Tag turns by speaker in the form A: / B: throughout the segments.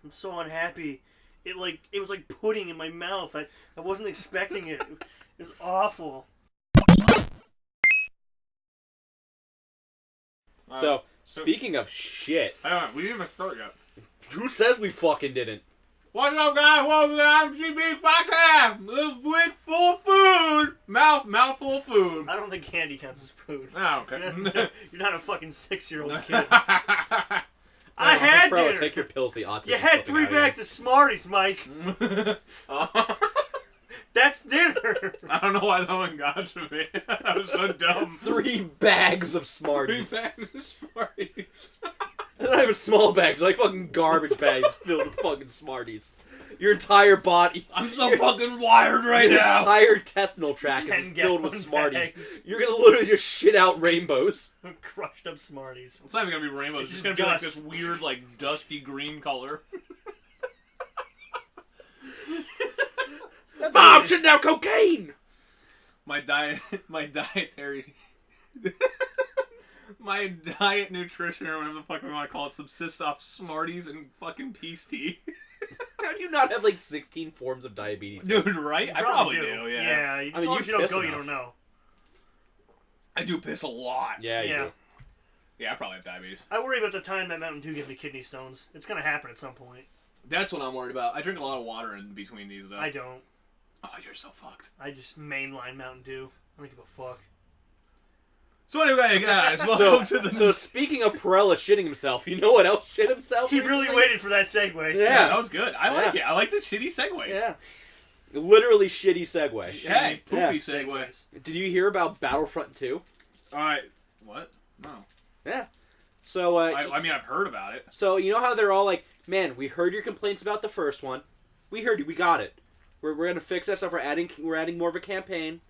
A: I'm so unhappy. It was like pudding in my mouth. I wasn't expecting it. It was awful.
B: So, speaking of shit.
C: Hang on, we didn't even start yet.
B: Who says we fucking didn't?
C: What's up, guys? Welcome to IMBG podcast. Little week full of food. Mouthful of food.
A: I don't think candy counts as food.
C: Oh, okay.
A: You're not a fucking 6-year-old kid. I had
B: Bro,
A: dinner.
B: take your pills, the autism.
A: You had 3 bags of Smarties, Mike. That's dinner.
C: I don't know why that one got to me. That was so dumb.
B: 3 bags of Smarties.
C: 3 bags of Smarties.
B: They're not even small bags. They're like fucking garbage bags filled with fucking Smarties. Your entire body.
C: I'm so fucking wired right
B: your
C: now.
B: Your entire intestinal tract is filled with Smarties.
A: Bags.
B: You're gonna literally just shit out rainbows.
A: Crushed up Smarties.
C: It's not even gonna be rainbows. It's just gonna be like this weird, like, dusty green color.
B: I'm shitting out cocaine!
C: My diet nutrition, or whatever the fuck we want to call it, subsists off Smarties and fucking peace tea.
B: How do you not have like 16 forms of diabetes?
C: Dude, right? I probably do, yeah.
A: Yeah, as long as you don't go, you don't know.
C: I do piss a lot.
B: Yeah, you do.
C: Yeah, I probably have diabetes.
A: I worry about the time that Mountain Dew gives me kidney stones. It's gonna happen at some point.
C: That's what I'm worried about. I drink a lot of water in between these, though.
A: I don't.
C: Oh, you're so fucked.
A: I just mainline Mountain Dew. I don't give a fuck.
C: So anyway, guys, welcome to the...
B: So speaking of Perella shitting himself, you know what else shit himself?
A: He really waited for that segue.
B: Yeah.
C: That was good. I like it. I like the shitty segues.
B: Yeah. Literally shitty segue.
C: Hey, poopy segues.
B: Did you hear about Battlefront 2?
C: Alright. What? No.
B: Yeah. So,
C: I mean, I've heard about it.
B: So, you know how they're all like, man, we heard your complaints about the first one. We heard you. We got it. We're gonna fix that stuff. We're adding more of a campaign.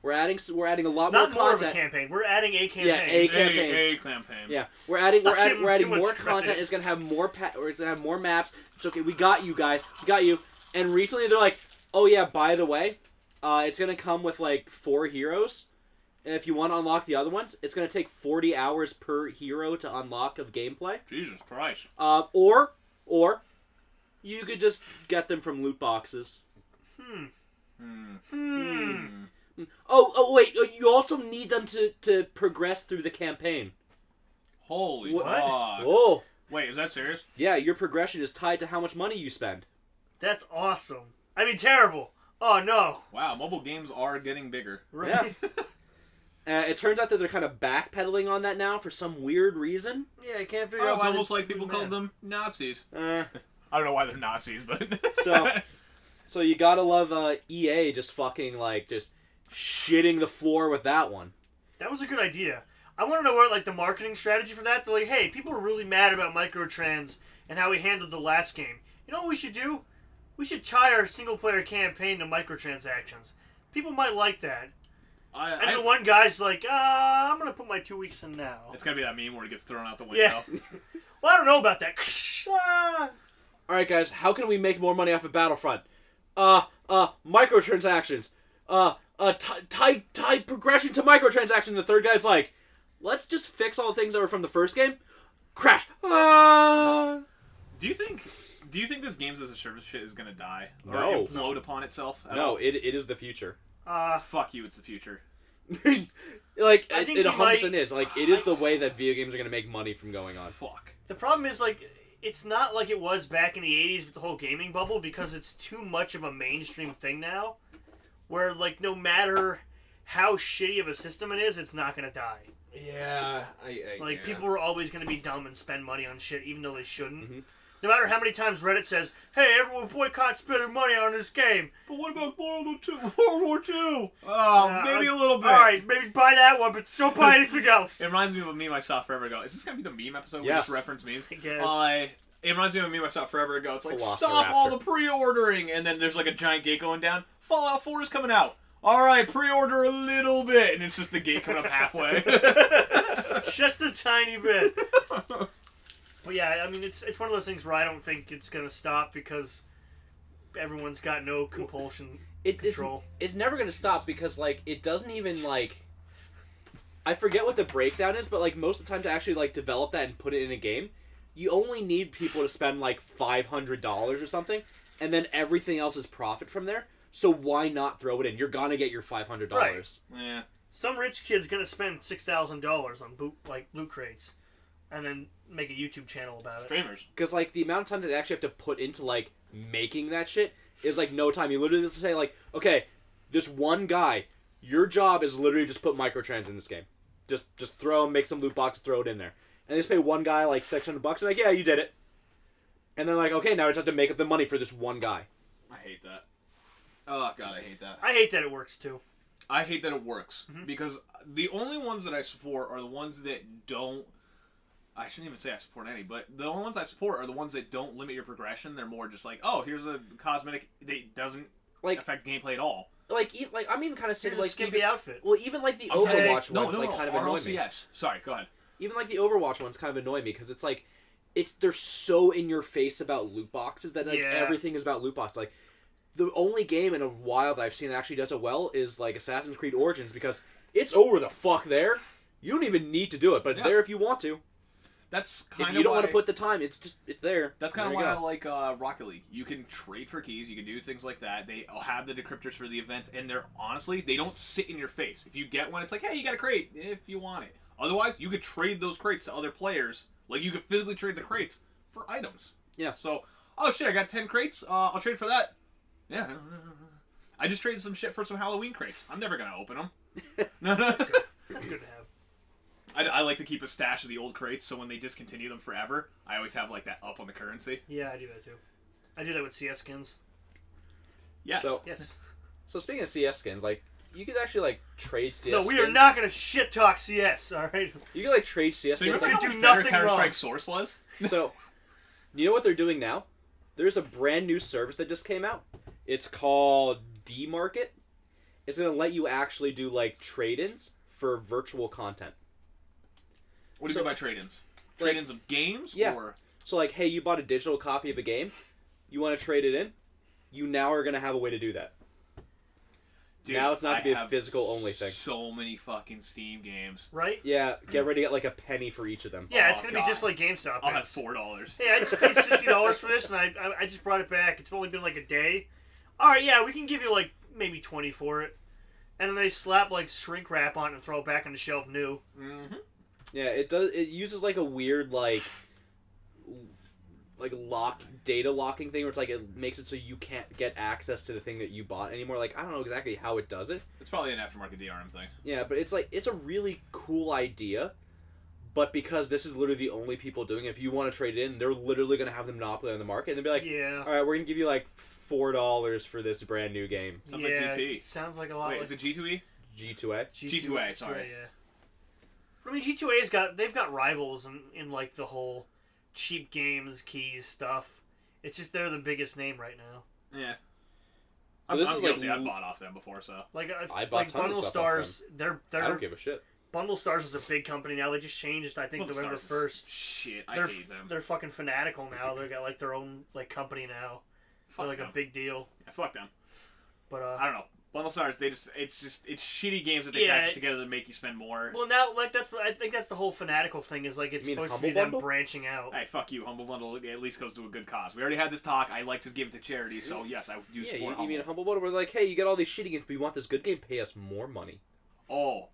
B: We're adding a lot more content.
A: Not more of a campaign. We're adding a campaign.
B: Yeah, a campaign.
C: A campaign.
B: Yeah, we're adding more content. It's gonna have more it's gonna have more maps. It's okay. We got you guys. We got you. And recently they're like, oh yeah, by the way, it's gonna come with like 4 heroes. And if you want to unlock the other ones, it's gonna take 40 hours per hero to unlock of gameplay.
C: Jesus Christ.
B: Or you could just get them from loot boxes. Oh, wait. You also need them to progress through the campaign.
C: Holy
A: fuck.
B: Whoa.
C: Wait, is that serious?
B: Yeah, your progression is tied to how much money you spend.
A: That's awesome. I mean, terrible. Oh, no.
C: Wow, mobile games are getting bigger.
A: Right?
B: Yeah. It turns out that they're kind of backpedaling on that now for some weird reason.
A: Yeah, I can't figure out
C: It's
A: why.
C: almost like people called them Nazis.
B: Uh,
C: I don't know why they're Nazis, but...
B: So you gotta love EA just fucking, like, just shitting the floor with that one.
A: That was a good idea. I want to know what, like, the marketing strategy for that. They're like, hey, people are really mad about microtrans and how we handled the last game. You know what we should do? We should tie our single-player campaign to microtransactions. People might like that. And the one guy's like, I'm going to put my 2 weeks in now.
C: It's going to be that meme where he gets thrown out the window.
A: Yeah. Well, I don't know about that.
B: Alright, guys, how can we make more money off of Battlefront? Microtransactions. Tie progression to microtransactions. The third guy's like, let's just fix all the things that were from the first game. Crash.
C: Do you think this games as a service shit is gonna die or
B: No.
C: implode upon itself?
B: No, it is the future.
C: Fuck you, it's the future.
B: Like,
A: I think
B: it
A: we
B: 100% is. Like, it is the way that video games are gonna make money from going on.
C: Fuck.
A: The problem is, like, it's not like it was back in the 80s with the whole gaming bubble because it's too much of a mainstream thing now where, like, no matter how shitty of a system it is, it's not going to die.
B: Yeah.
A: People are always going to be dumb and spend money on shit even though they shouldn't. Mm-hmm. No matter how many times Reddit says, hey, everyone boycott spending money on this game.
C: But what about World War II? Oh, maybe a little bit.
A: Alright, maybe buy that one, but don't buy anything else.
C: It reminds me of a meme I saw forever ago. Is this going to be the meme episode where we just reference memes?
A: I guess.
C: It reminds me of a meme I saw forever ago. It's like,
B: Velociraptor.
C: stop all the pre-ordering! And then there's like a giant gate going down. Fallout 4 is coming out. Alright, pre-order a little bit. And it's just the gate coming up halfway.
A: Just a tiny bit. But yeah, I mean, it's one of those things where I don't think it's going to stop because everyone's got no compulsion control.
B: It's never going to stop because, like, it doesn't even, like... I forget what the breakdown is, but, like, most of the time to actually, like, develop that and put it in a game, you only need people to spend like $500 or something, and then everything else is profit from there. So why not throw it in? You're gonna get your $500.
A: Right.
C: Yeah.
A: Some rich kid's gonna spend $6,000 on loot crates, and then make a YouTube channel about it.
C: Streamers.
B: Because like the amount of time that they actually have to put into like making that shit is like no time. You literally have to say like, okay, this one guy, your job is literally just put microtrans in this game. Just throw, make some loot box, throw it in there, and they just pay one guy like $600. And like, yeah, you did it. And then like, okay, now we just have to make up the money for this one guy.
C: I hate that. Oh god, I hate that.
A: I hate that it works too.
C: I hate that it works because the only ones that I support are the ones that don't. I shouldn't even say I support any, but the only ones I support are the ones that don't limit your progression. They're more just like, oh, here's a cosmetic that doesn't
B: Like
C: affect gameplay at all.
B: Like I'm even kind of saying
A: Here's a
B: like
A: skimpy
B: even,
A: outfit.
B: well, even like the
A: Okay.
B: Overwatch ones like kind of annoy me.
C: RLCS. Sorry, go ahead.
B: Even like the Overwatch ones kind of annoy me because it's like they're so in your face about loot boxes that like everything is about loot boxes. Like the only game in a while that I've seen that actually does it well is like Assassin's Creed Origins because it's over the fuck there. You don't even need to do it, but it's there if you want to.
C: That's kind of
B: if you don't want to put the time, it's there.
C: That's kind of why I like Rocket League. You can trade for keys, you can do things like that. They have the decryptors for the events, and they're honestly, they don't sit in your face. If you get one, it's like, hey, you got a crate if you want it. Otherwise, you could trade those crates to other players. Like, you could physically trade the crates for items.
B: Yeah.
C: So, oh shit, I got 10 crates. I'll trade for that. Yeah. I just traded some shit for some Halloween crates. I'm never gonna open them. No.
A: That's good to have.
C: I like to keep a stash of the old crates, so when they discontinue them forever, I always have like that up on the currency.
A: Yeah, I do that too. I do that with CS skins.
C: Yes.
A: Yes.
B: So speaking of CS skins, like you could actually like trade CS.
A: No, we are not gonna shit talk CS. All right.
B: You could like trade CS
C: So you
B: skins.
C: remember
A: could
C: how
A: do
C: much better
A: nothing
C: Counter-Strike
A: wrong.
C: Source was?
B: So, you know what they're doing now? There's a brand new service that just came out. It's called D-Market. It's going to let you actually do, like, trade-ins for virtual content.
C: What do you mean by trade-ins?
B: Like,
C: Trade-ins of games?
B: yeah.
C: Or...
B: So, like, hey, you bought a digital copy of a game. You want to trade it in? You now are going to have a way to do that.
C: Dude,
B: now it's not going to be a
C: have
B: physical-only thing.
C: So many fucking Steam games.
A: Right?
B: Yeah, get ready to get, like, a penny for each of them.
A: Yeah, it's
C: Oh,
A: gonna be just like GameStop.
C: I'll have
A: is.
C: $4.
A: Hey, I just paid $60 for this, and I just brought it back. It's only been like a day. All right, yeah, we can give you like maybe 20 for it, and then they slap like shrink wrap on it and throw it back on the shelf new.
C: Mm-hmm.
B: Yeah, it does. It uses like a weird like data locking thing, where it's like it makes it so you can't get access to the thing that you bought anymore. Like I don't know exactly how it does it.
C: It's probably an aftermarket DRM thing.
B: Yeah, but it's like it's a really cool idea. But because this is literally the only people doing it, if you want to trade it in, they're literally going to have the monopoly on the market, and they'll be like,
A: Yeah.
B: all right, we're going to give you like $4 for this brand new game.
C: Sounds
A: yeah,
C: like GT.
A: sounds like a lot.
C: Wait,
A: like
C: is it G2E?
B: G2A.
C: G2A, sorry.
A: Yeah. I mean, G2A's they've got rivals in like the whole cheap games keys stuff. It's just they're the biggest name right now.
C: Yeah.
B: Well,
C: I'm
B: this is
C: guilty.
B: like-
C: I've bought off them before, so.
A: Like
B: I bought
A: like
B: tons of
A: Bundle
B: stuff off
A: Stars, they're
B: I don't give a shit.
A: Bundle Stars is a big company now. They just changed, I think,
C: Bundle
A: November
C: Stars is
A: 1st.
C: Shit, I
A: They're
C: hate them.
A: they're fucking fanatical now. They've got like their own like company now.
C: Fuck
A: They're like
C: them.
A: a big deal.
C: Yeah, fuck them.
A: But
C: I don't know. Bundle Stars, it's shitty games that they
A: Yeah.
C: package together to make you spend more.
A: well now like I think that's the whole fanatical thing is like it's
B: You mean
A: supposed to be
B: Humble
A: them
B: Bundle?
A: branching out.
C: Hey, fuck you. Humble Bundle at least goes to a good cause. We already had this talk. I like to give to charity, so yes, I do
B: Yeah,
C: support
B: you mean
C: Humble.
B: Humble Bundle? We're like, hey, you got all these shitty games, but you want this good game? Pay us more money.
C: Oh.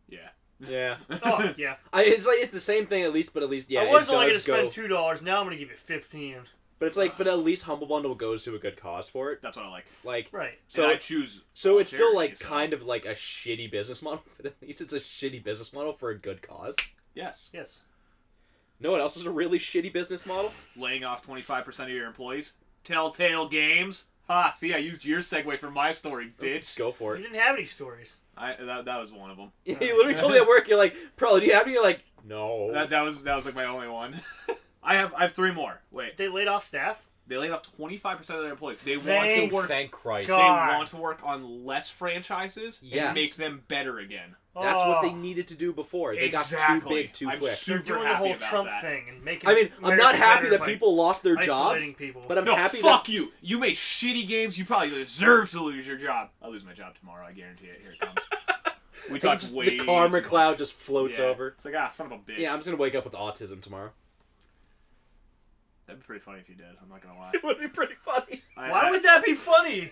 C: Yeah.
B: Yeah.
A: Oh yeah.
B: It's like it's the same thing at least yeah.
A: I was
B: it
A: only
B: does
A: gonna
B: go,
A: spend $2. Now I'm gonna give you 15.
B: but it's like, but at least Humble Bundle goes to a good cause for it.
C: That's what I like.
B: Like,
A: Right.
B: so
C: And I choose.
B: so it's still
C: charity,
B: like
C: so-
B: kind of like a shitty business model, but at least it's a shitty business model for a good cause.
C: Yes.
A: Yes.
B: No one else is a really shitty business model.
C: Laying off 25% of your employees. Telltale Games. Ha! See, I used your segue for my story, bitch.
B: Go for
A: You
B: it.
A: didn't have any stories.
C: That was one of them.
B: You literally told me at work, you're like, bro, do you have any? You're like, no.
C: That was like my only one. I have 3 more. Wait.
A: They laid off staff.
C: They laid off 25% of their employees. They want
A: Thank
C: to work.
B: Thank Christ.
A: God.
C: They want to work on less franchises
B: Yes.
C: and make them better again.
B: That's what they
A: Oh.
B: needed to do before. They got too
C: Exactly.
B: big too
C: I'm
B: quick.
C: super
A: They're doing the
C: happy
A: whole
C: about
A: Trump
C: that.
A: thing and making.
B: I mean, I'm
A: America
B: not happy
A: better
B: that
A: by
B: people lost their jobs,
A: isolating people.
B: but I'm
C: No,
B: happy
C: fuck
B: that
C: you. You made shitty games. You probably deserve to lose your job. I'll lose my job tomorrow. I guarantee it. Here it comes. We talked way
B: the karma
C: too
B: cloud
C: much.
B: just floats
C: Yeah.
B: over.
C: It's like, son of a bitch.
B: Yeah, I'm just gonna wake up with autism tomorrow.
C: That'd be pretty funny if you did. I'm not gonna lie.
B: It would be pretty funny.
A: Why would that be funny?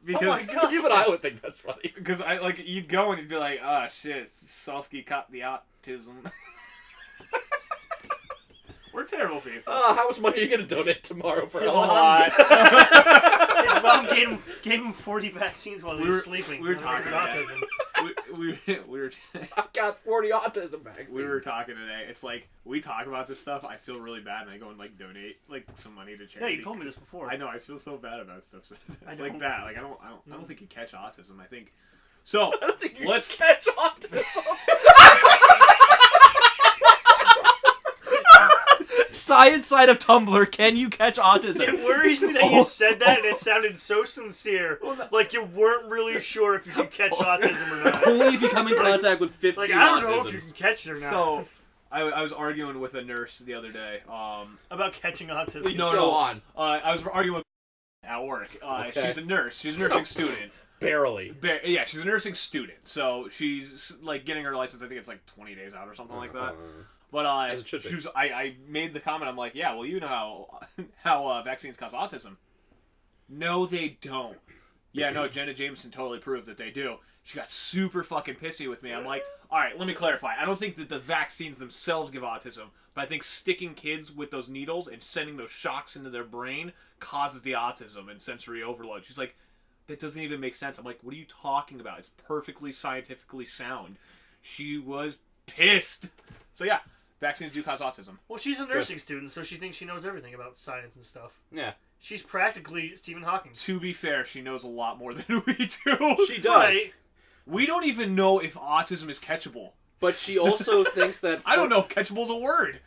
C: Because
A: oh my God.
B: Even I would think that's funny.
C: Because you'd go and you'd be like, oh shit, Salsky caught the autism. We're terrible people.
B: How much money are you gonna donate tomorrow for
A: His
B: us?
A: mom, his mom gave him 40 vaccines while he was sleeping.
C: We were talking about
A: autism.
C: we were
B: I got 40 autism vaccines.
C: we were talking today. It's like we talk about this stuff. I feel really bad, and I go and donate some money to charity.
A: Yeah, you told me this before.
C: I know. I feel so bad about stuff. So it's
A: I
C: like
A: know.
C: that. Like I don't think you catch autism. I think so.
B: I don't think you
C: let's
B: catch autism. Science side of Tumblr, can you catch autism?
A: It worries me that you said that and it sounded so sincere. Like you weren't really sure if you could catch autism or not.
B: Only if you come in contact with 15
A: Like, I don't know if you
B: autisms.
A: can catch it or not.
C: So, I was arguing with a nurse the other day.
A: About catching autism.
B: Please go on.
C: I was arguing with at work.
B: Okay.
C: She's a nurse. She's a nursing student.
B: Barely.
C: Yeah, she's a nursing student. So she's getting her license. I think it's 20 days out or something like that. But
B: As it should be.
C: she was. I made the comment. I'm like, yeah, well, you know how vaccines cause autism. No, they don't. Yeah, no, Jenna Jameson totally proved that they do. She got super fucking pissy with me. I'm like, all right, let me clarify. I don't think that the vaccines themselves give autism, but I think sticking kids with those needles and sending those shocks into their brain causes the autism and sensory overload. She's like, that doesn't even make sense. I'm like, what are you talking about? It's perfectly scientifically sound. She was pissed. So yeah, vaccines do cause autism.
A: Well, she's a nursing student, so she thinks she knows everything about science and stuff.
B: Yeah.
A: She's practically Stephen Hawking.
C: To be fair, she knows a lot more than we do.
B: She does.
A: Right.
C: We don't even know if autism is catchable.
B: But she also thinks that...
C: I don't know if catchable is a word.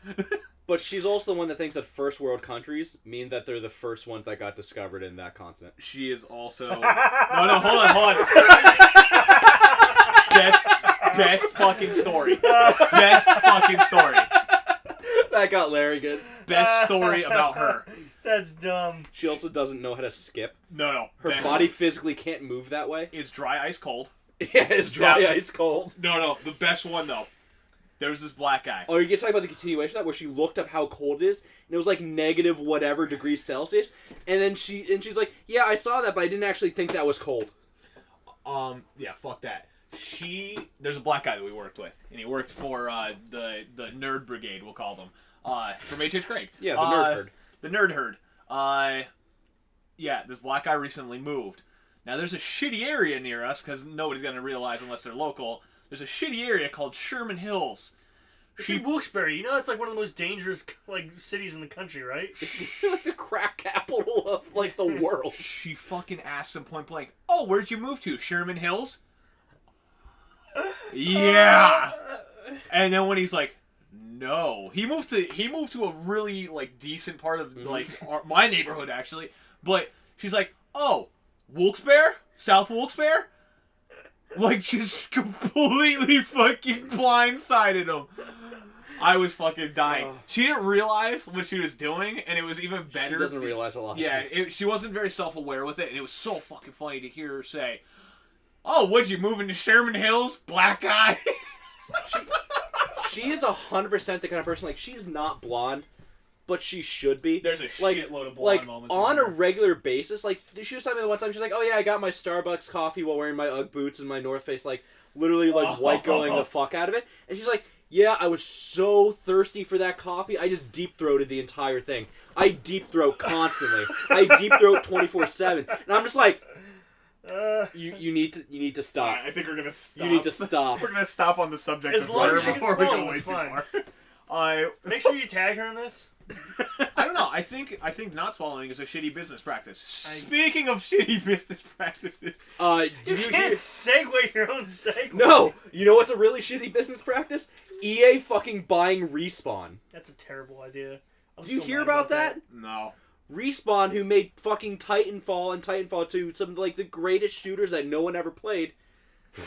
B: But she's also the one that thinks that first world countries mean that they're the first ones that got discovered in that continent.
C: She is also... No, hold on. Best fucking story. Best fucking story.
B: That got Larry good.
C: Best story about her.
A: That's dumb.
B: She also doesn't know how to skip.
C: No.
B: Her body physically can't move that way.
C: Is dry ice cold.
B: Yeah, it's dry
C: Yeah.
B: ice cold.
C: No. The best one, though. There was this black guy.
B: Oh, you can talk about the continuation of that, where she looked up how cold it is, and it was negative whatever degrees Celsius, and then she's like, yeah, I saw that, but I didn't actually think that was cold.
C: Yeah, fuck that. There's a black guy that we worked with, and he worked for the Nerd Brigade, we'll call them, from H.H. Craig.
B: Yeah, the Nerd Herd.
C: The Nerd Herd. Yeah, this black guy recently moved. Now, there's a shitty area near us, because nobody's going to realize unless they're local. There's a shitty area called Sherman Hills.
A: It's in Wilkes-Barre. You know it's one of the most dangerous cities in the country, right?
B: It's the crack capital of the world.
C: She fucking asked him point blank, oh, where'd you move to? Sherman Hills? Yeah. And then when he's like, no, he moved to a really decent part of my neighborhood actually. But she's like, oh, Wilkes-Barre? South Wilkes-Barre? Just completely fucking blindsided him. I was fucking dying. She didn't realize what she was doing, and it was even better.
B: She doesn't realize a lot.
C: Yeah, she wasn't very self-aware with it, and it was so fucking funny to hear her say, oh, what'd you move into Sherman Hills? Black guy?
B: She is 100% the kind of person, she's not blonde, but she should be.
C: There's a shitload of blonde moments.
B: On a regular basis, she was telling me the one time, she's like, oh yeah, I got my Starbucks coffee while wearing my Ugg boots and my North Face, literally, white girling the fuck out of it. And she's like, yeah, I was so thirsty for that coffee, I just deep-throated the entire thing. I deep-throat constantly. I deep-throat 24/7. And I'm just like, you need to stop.
C: Yeah, I think we're gonna stop.
B: You need to stop.
C: We're gonna stop on the subject
A: As
C: of
A: long
C: Blair
A: as you can
C: before we
A: swallow,
C: go way
A: it's
C: too
A: fine.
C: far.
A: Make sure you tag her in this.
C: I don't know. I think not swallowing is a shitty business practice. Speaking of shitty business practices,
A: You can't segue your own segment.
B: No! You know what's a really shitty business practice? EA fucking buying Respawn.
A: That's a terrible idea.
B: Did you hear about that?
C: no.
B: Respawn, who made fucking Titanfall and Titanfall 2, some of the greatest shooters that no one ever played,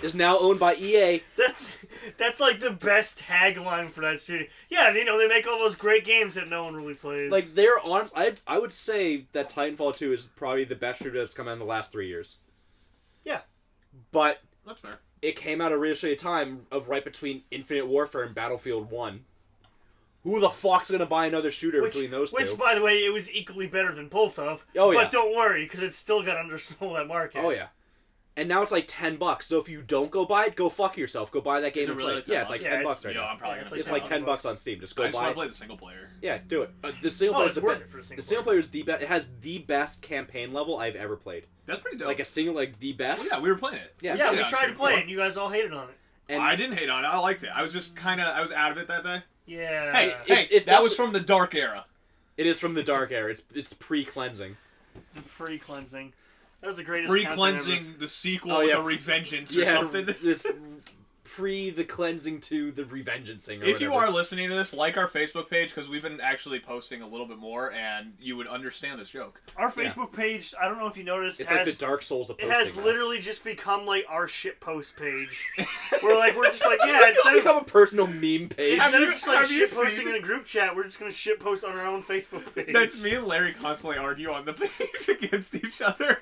B: is now owned by EA.
A: That's the best tagline for that studio. Yeah, they make all those great games that no one really plays.
B: They're honest. I would say that Titanfall 2 is probably the best shooter that's come out in the last 3 years.
A: Yeah.
B: But
C: That's fair.
B: it came out at a time of right between Infinite Warfare and Battlefield 1. who the fuck's gonna buy another shooter between those two?
A: Which, by the way, it was equally better than both of.
B: Oh, yeah.
A: But don't worry, because it still got undersold that market.
B: Oh, yeah. And now it's like $10. So if you don't go buy it, go fuck yourself. Go buy that game
C: Is it
B: and
C: really
B: play. Yeah, it's like $10 right
C: Yo,
B: now.
C: I'm probably
A: Yeah,
C: gonna
B: It's
C: be
B: like
C: down.
B: $10 on Steam. Just go
C: I just
B: buy
C: want
B: it.
C: to play the single player.
B: Yeah, do it. The single player is
A: it's
B: the
A: worth
B: best.
A: it for the
B: The
A: single
B: single player is the best. It has the best campaign level I've ever played.
C: That's pretty dope.
B: Like a single, like the best.
C: Well, yeah, we were playing it.
B: Yeah,
A: we tried to play it, and you guys all hated on it.
B: And
C: I didn't hate on it. I liked it. I was just I was out of it that day.
A: Yeah.
C: Hey,
B: It's
C: that was from the dark era.
B: It is from the dark era. It's pre-cleansing.
A: The free cleansing. That was the greatest
C: Re-cleansing the sequel,
B: Oh, yeah.
C: The Revengeance or something.
B: It's pre the cleansing to the revengeancing.
C: If you are listening to this, like our Facebook page, because we've been actually posting a little bit more, and you would understand this joke.
A: Our Facebook page, I don't know if you noticed,
B: it's like the Dark Souls of
A: it
B: posting.
A: has literally just become like our shitpost page. we're just like, yeah,
B: It's become a personal meme page.
A: instead of
C: you-
A: just like
C: have you
A: shitposting
C: seen-
A: in a group chat, we're just gonna shitpost on our own Facebook page.
C: That's me and Larry constantly argue on the page against each other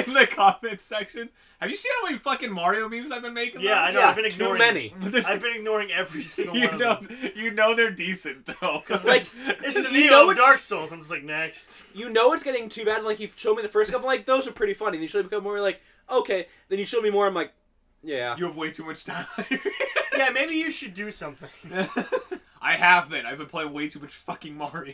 C: in the comment section. Have you seen how many fucking Mario memes I've been making?
A: Yeah, I know.
B: Yeah,
A: I've been ignoring
B: too many.
A: I've been ignoring every single
C: You
A: one
C: know,
A: of them.
C: you know they're decent though.
B: Like,
A: It's the
B: you know
A: Neo
B: what-
A: Dark Souls. I'm just like, next.
B: You know it's getting too bad. Like you showed me the first couple, like those are pretty funny. Then you showed me a couple more, like okay. Then you showed me more. I'm like, yeah.
C: You have way too much time.
A: Yeah, maybe you should do something.
C: I have been. I've been playing way too much fucking Mario.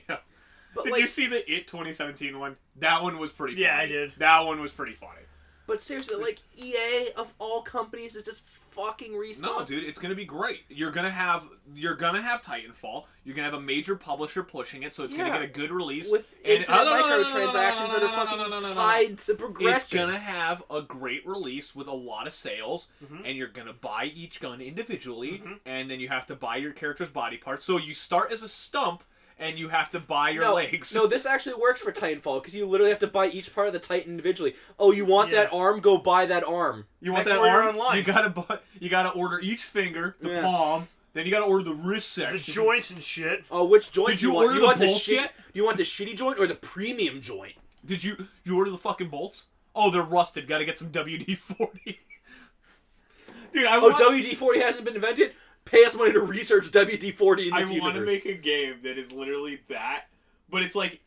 B: But
C: Did
B: like,
C: you see the It 2017 one? That one was pretty funny.
A: Yeah, I did.
C: That one was pretty funny.
B: but seriously, like EA of all companies is just fucking Respawn.
C: No, dude, it's gonna be great. You're gonna have Titanfall. You're gonna have a major publisher pushing it, so it's gonna
B: Yeah.
C: get a good release.
B: With
C: And-
B: infinite
C: no, no, no, no, no,
B: microtransactions
C: no, no,
B: that are
C: no,
B: fucking
C: no, no, no, no.
B: tied to progression.
C: It's gonna have a great release with a lot of sales,
A: Mhm.
C: and you're gonna buy each gun individually,
A: Mhm.
C: and then you have to buy your character's body parts. So you start as a stump, and you have to buy your legs.
B: No, this actually works for Titanfall because you literally have to buy each part of the Titan individually. Oh, you want
A: Yeah.
B: that arm? Go buy that arm.
C: You want
A: Like
C: that
A: order
C: arm?
A: online.
C: You gotta order each finger, the
B: Yeah.
C: palm, then you gotta order the wrist section.
A: The joints and shit.
B: Oh, which joint
C: Did
B: do
C: you
B: want?
C: order
B: You
C: the
B: want
C: bolts
B: shit-
C: yet?
B: You want the shitty joint or the premium joint?
C: Did you order the fucking bolts? Oh, they're rusted. Gotta get some WD-40. Dude, I
B: Oh,
C: want,
B: WD-40 hasn't been invented? Pay us money to research WD-40 in
C: I
B: this
C: want to
B: universe.
C: make a game that is literally that, but it's like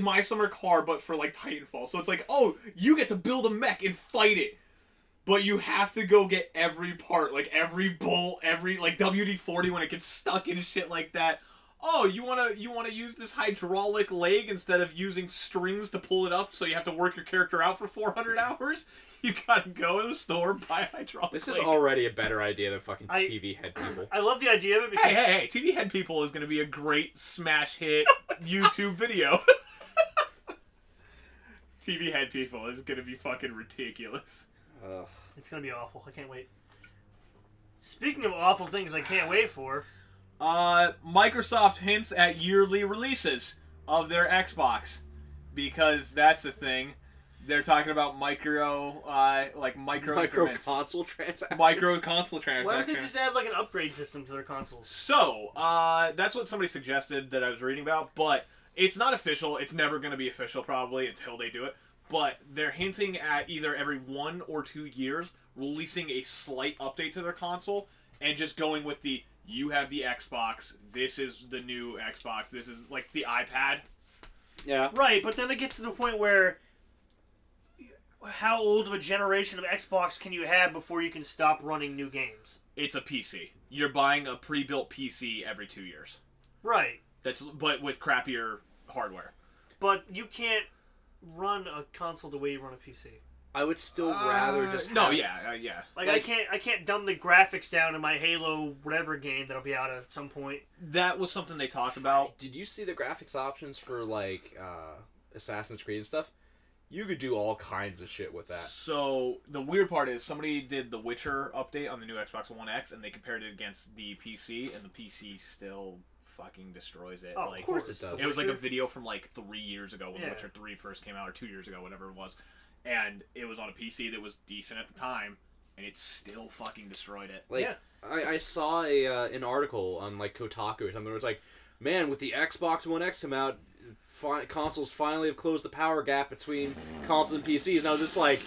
C: My Summer Car, but for like Titanfall. So it's like, oh, you get to build a mech and fight it, but you have to go get every part, like every bolt, every like WD-40 when it gets stuck and shit like that. Oh, you wanna use this hydraulic leg instead of using strings to pull it up, so you have to work your character out for 400 hours? You gotta go to the store, buy a hydraulic
B: This is
C: leg.
B: already a better idea than fucking TV head people.
A: I love the idea of it because
C: Hey, TV Head People is gonna be a great smash hit YouTube video. TV Head People is gonna be fucking ridiculous.
B: Ugh.
A: it's gonna be awful. I can't wait. Speaking of awful things I can't wait for,
C: Microsoft hints at yearly releases of their Xbox, because that's the thing. They're talking about micro increments.
B: console transactions.
C: Micro console
A: why don't they
C: transactions.
A: just add like an upgrade system to their consoles?
C: So, that's what somebody suggested that I was reading about, but it's not official. It's never going to be official, probably, until they do it. But they're hinting at either every 1 or 2 years releasing a slight update to their console and just going with the, you have the Xbox, this is the new Xbox, this is like the iPad.
B: Yeah.
A: Right, but then it gets to the point where how old of a generation of Xbox can you have before you can stop running new games?
C: It's a PC. You're buying a pre-built PC every 2 years.
A: Right,
C: But with crappier hardware.
A: but you can't run a console the way you run a PC.
B: I would still rather just
C: No,
B: have-
C: yeah.
A: Like I can't dumb the graphics down in my Halo whatever game that'll be out at some point.
C: That was something they talked about.
B: Did you see the graphics options for like Assassin's Creed and stuff? You could do all kinds of shit with that.
C: So the weird part is somebody did the Witcher update on the new Xbox One X, and they compared it against the PC, and the PC still fucking destroys it.
A: Oh,
C: like,
B: Of course it does.
C: it was like a video from like 3 years ago when
A: Yeah.
C: The Witcher 3 first came out, or 2 years ago, whatever it was, and it was on a PC that was decent at the time, and it still fucking destroyed it.
B: Like
A: Yeah.
B: I saw an article on like Kotaku or something where it's like, man, with the Xbox One X come out, consoles finally have closed the power gap between consoles and PCs. And I was just like,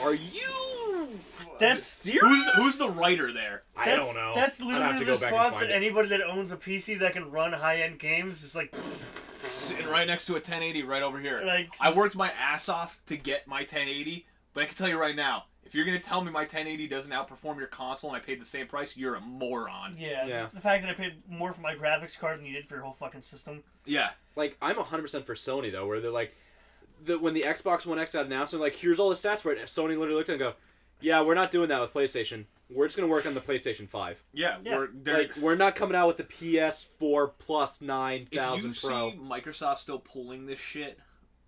B: are you
A: That's
C: who's the writer there?
B: I don't know.
A: That's
B: I'd
A: literally
B: have to
A: the
B: go back and
A: response
B: find
A: that
B: it.
A: anybody that owns a PC that can run high-end games is like.
C: Sitting right next to a 1080 right over here.
A: Like,
C: I worked my ass off to get my 1080, but I can tell you right now, if you're going to tell me my 1080 doesn't outperform your console and I paid the same price, you're a moron.
A: Yeah. The fact that I paid more for my graphics card than you did for your whole fucking system.
C: Yeah.
B: Like, I'm 100% for Sony, though, where they're like, when the Xbox One X got announced, they're like, here's all the stats for it. And Sony literally looked at it and go, yeah, we're not doing that with PlayStation. We're just going to work on the PlayStation 5.
C: Yeah.
B: We're not coming out with the PS4 plus 9,000
C: If you
B: Pro.
C: see Microsoft still pulling this shit,